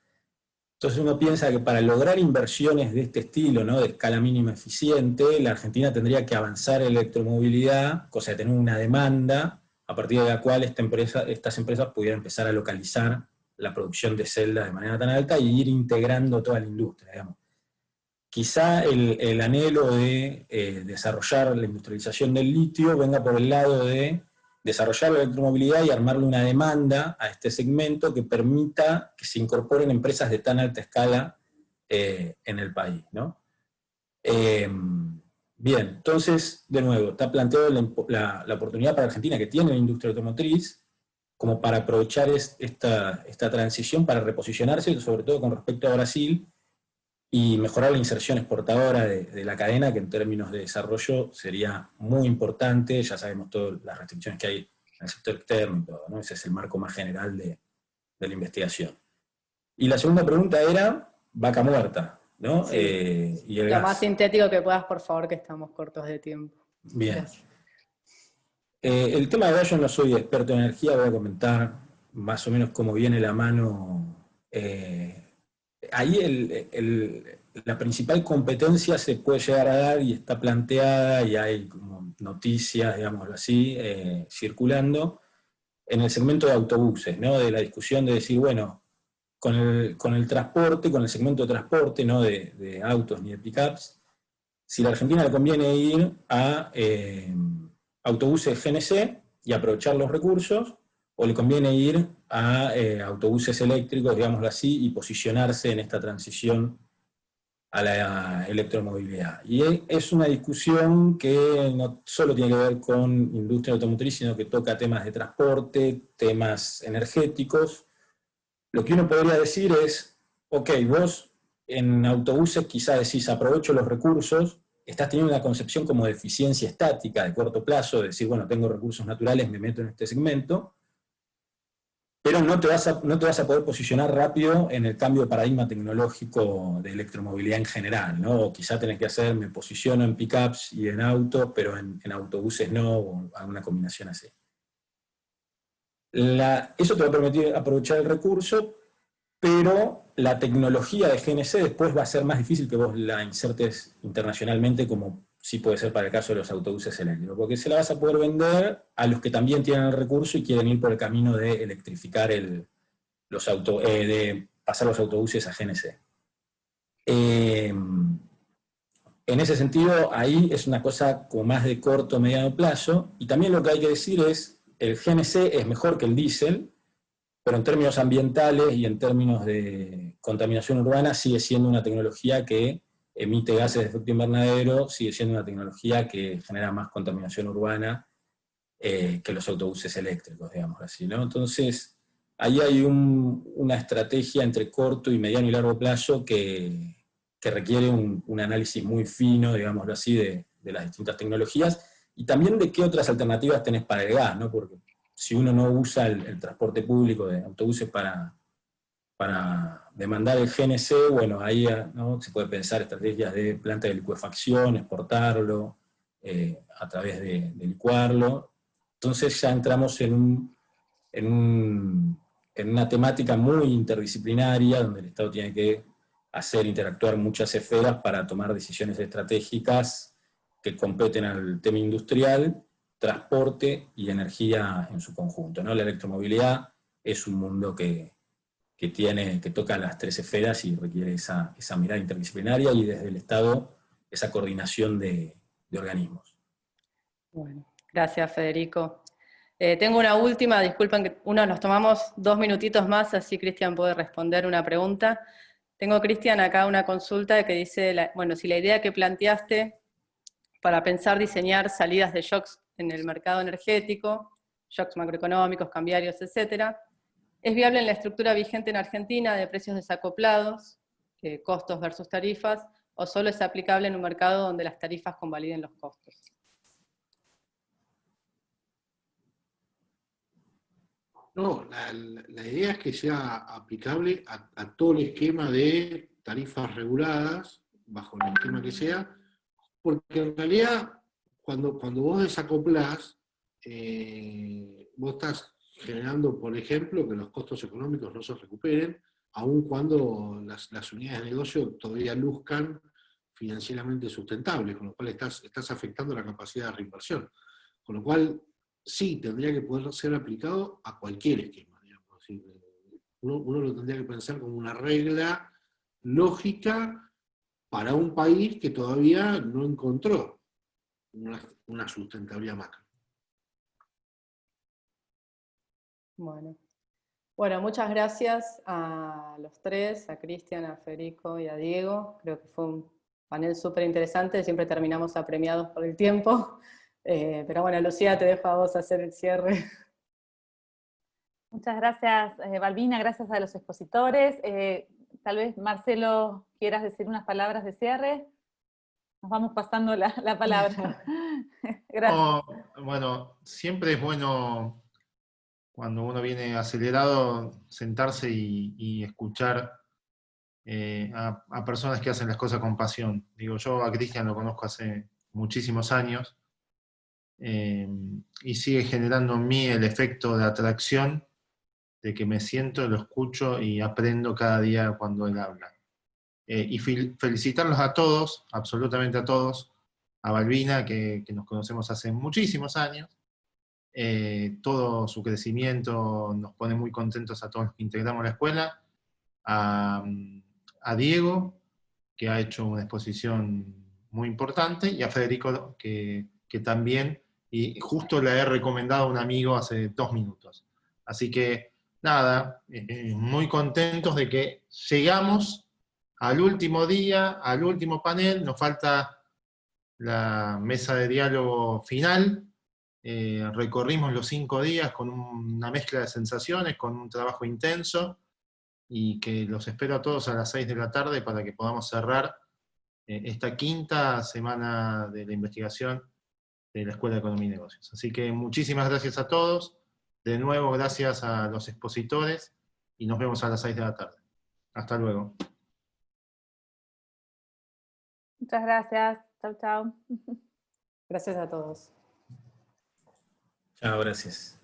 Entonces uno piensa que para lograr inversiones de este estilo, ¿no? De escala mínima eficiente, la Argentina tendría que avanzar en electromovilidad, cosa de tener una demanda a partir de la cual estas empresas pudieran empezar a localizar la producción de celdas de manera tan alta y ir integrando toda la industria, digamos. Quizá el anhelo de desarrollar la industrialización del litio venga por el lado de desarrollar la electromovilidad y armarle una demanda a este segmento que permita que se incorporen empresas de tan alta escala en el país, ¿no? Bien, entonces, de nuevo, está planteado la oportunidad para Argentina que tiene la industria automotriz, como para aprovechar esta transición para reposicionarse, sobre todo con respecto a Brasil, y mejorar la inserción exportadora de la cadena, que en términos de desarrollo sería muy importante. Ya sabemos todas las restricciones que hay en el sector externo y todo, ¿no? Ese es el marco más general de la investigación. Y la segunda pregunta era vaca muerta, ¿no? Sí. Y el Lo gas. más sintético que puedas, por favor, que estamos cortos de tiempo. Bien. Gracias. El tema de gas, yo no soy experto en energía, voy a comentar más o menos cómo viene la mano. Ahí la principal competencia se puede llegar a dar y está planteada, y hay como noticias, digámoslo así, circulando, en el segmento de autobuses, ¿no? De la discusión de decir, bueno, con el transporte, con el segmento de transporte, no de autos ni de pickups, si a la Argentina le conviene ir a autobuses GNC y aprovechar los recursos, o le conviene ir a autobuses eléctricos, digámoslo así, y posicionarse en esta transición a la electromovilidad. Y es una discusión que no solo tiene que ver con industria automotriz, sino que toca temas de transporte, temas energéticos. Lo que uno podría decir es, ok, vos en autobuses quizás decís, aprovecho los recursos, estás teniendo una concepción como de eficiencia estática de corto plazo, de decir, bueno, tengo recursos naturales, me meto en este segmento, pero no te vas a poder posicionar rápido en el cambio de paradigma tecnológico de electromovilidad en general, ¿no? O quizá tenés que hacer, me posiciono en pickups y en autos, pero en autobuses no, o alguna combinación así. Eso te va a permitir aprovechar el recurso, pero la tecnología de GNC después va a ser más difícil que vos la insertes internacionalmente, como sí puede ser para el caso de los autobuses eléctricos, porque se la vas a poder vender a los que también tienen el recurso y quieren ir por el camino de electrificar de pasar los autobuses a GNC. En ese sentido, ahí es una cosa como más de corto o mediano plazo, y también lo que hay que decir es, el GNC es mejor que el diésel, pero en términos ambientales y en términos de contaminación urbana sigue siendo una tecnología que emite gases de efecto invernadero, sigue siendo una tecnología que genera más contaminación urbana que los autobuses eléctricos, digamos así, ¿no? Entonces, ahí hay una estrategia entre corto y mediano y largo plazo que requiere un análisis muy fino, digámoslo así, de las distintas tecnologías, y también de qué otras alternativas tenés para el gas, ¿no? Porque si uno no usa el transporte público de autobuses para demandar el GNC, bueno, ahí, ¿no?, se puede pensar estrategias de planta de licuefacción, exportarlo, a través de licuarlo. Entonces ya entramos en una temática muy interdisciplinaria, donde el Estado tiene que hacer interactuar muchas esferas para tomar decisiones estratégicas que competen al tema industrial, transporte y energía en su conjunto, ¿no? La electromovilidad es un mundo que toca las tres esferas y requiere esa mirada interdisciplinaria y desde el Estado esa coordinación de organismos. Bueno, gracias, Federico. Tengo una última, disculpen que nos tomamos 2 minutitos más, así Cristian puede responder una pregunta. Tengo, Cristian, acá una consulta que dice, bueno, si la idea que planteaste para pensar diseñar salidas de shocks en el mercado energético, shocks macroeconómicos, cambiarios, etcétera, ¿es viable en la estructura vigente en Argentina de precios desacoplados, costos versus tarifas, o solo es aplicable en un mercado donde las tarifas convaliden los costos? No, la idea es que sea aplicable a todo el esquema de tarifas reguladas, bajo el esquema que sea, porque en realidad, cuando vos desacoplás, vos estás generando, por ejemplo, que los costos económicos no se recuperen, aun cuando las unidades de negocio todavía luzcan financieramente sustentables, con lo cual estás afectando la capacidad de reinversión. Con lo cual, sí, tendría que poder ser aplicado a cualquier esquema, digamos. Uno lo tendría que pensar como una regla lógica para un país que todavía no encontró una sustentabilidad macro. Bueno, muchas gracias a los tres, a Cristian, a Federico y a Diego. Creo que fue un panel súper interesante, siempre terminamos apremiados por el tiempo. Pero bueno, Lucía, te dejo a vos hacer el cierre. Muchas gracias, Balbina, gracias a los expositores. Tal vez, Marcelo, quieras decir unas palabras de cierre. Nos vamos pasando la palabra. Gracias. No, bueno, siempre es bueno cuando uno viene acelerado sentarse y escuchar a personas que hacen las cosas con pasión. Digo, yo a Cristian lo conozco hace muchísimos años y sigue generando en mí el efecto de atracción de que me siento, lo escucho y aprendo cada día cuando él habla. Y felicitarlos a todos, absolutamente a todos, a Balbina, que nos conocemos hace muchísimos años. Todo su crecimiento nos pone muy contentos a todos los que integramos la escuela. A Diego, que ha hecho una exposición muy importante, y a Federico, que también, y justo le he recomendado a un amigo hace 2 minutos. Así que, nada, muy contentos de que llegamos al último día, al último panel, nos falta la mesa de diálogo final. Recorrimos los 5 días con una mezcla de sensaciones, con un trabajo intenso, y que los espero a todos a las 6 de la tarde para que podamos cerrar esta 5ª semana de la investigación de la Escuela de Economía y Negocios. Así que muchísimas gracias a todos, de nuevo gracias a los expositores, y nos vemos a las 6 de la tarde. Hasta luego. Muchas gracias. Chau, chau. Gracias a todos. Chao, gracias.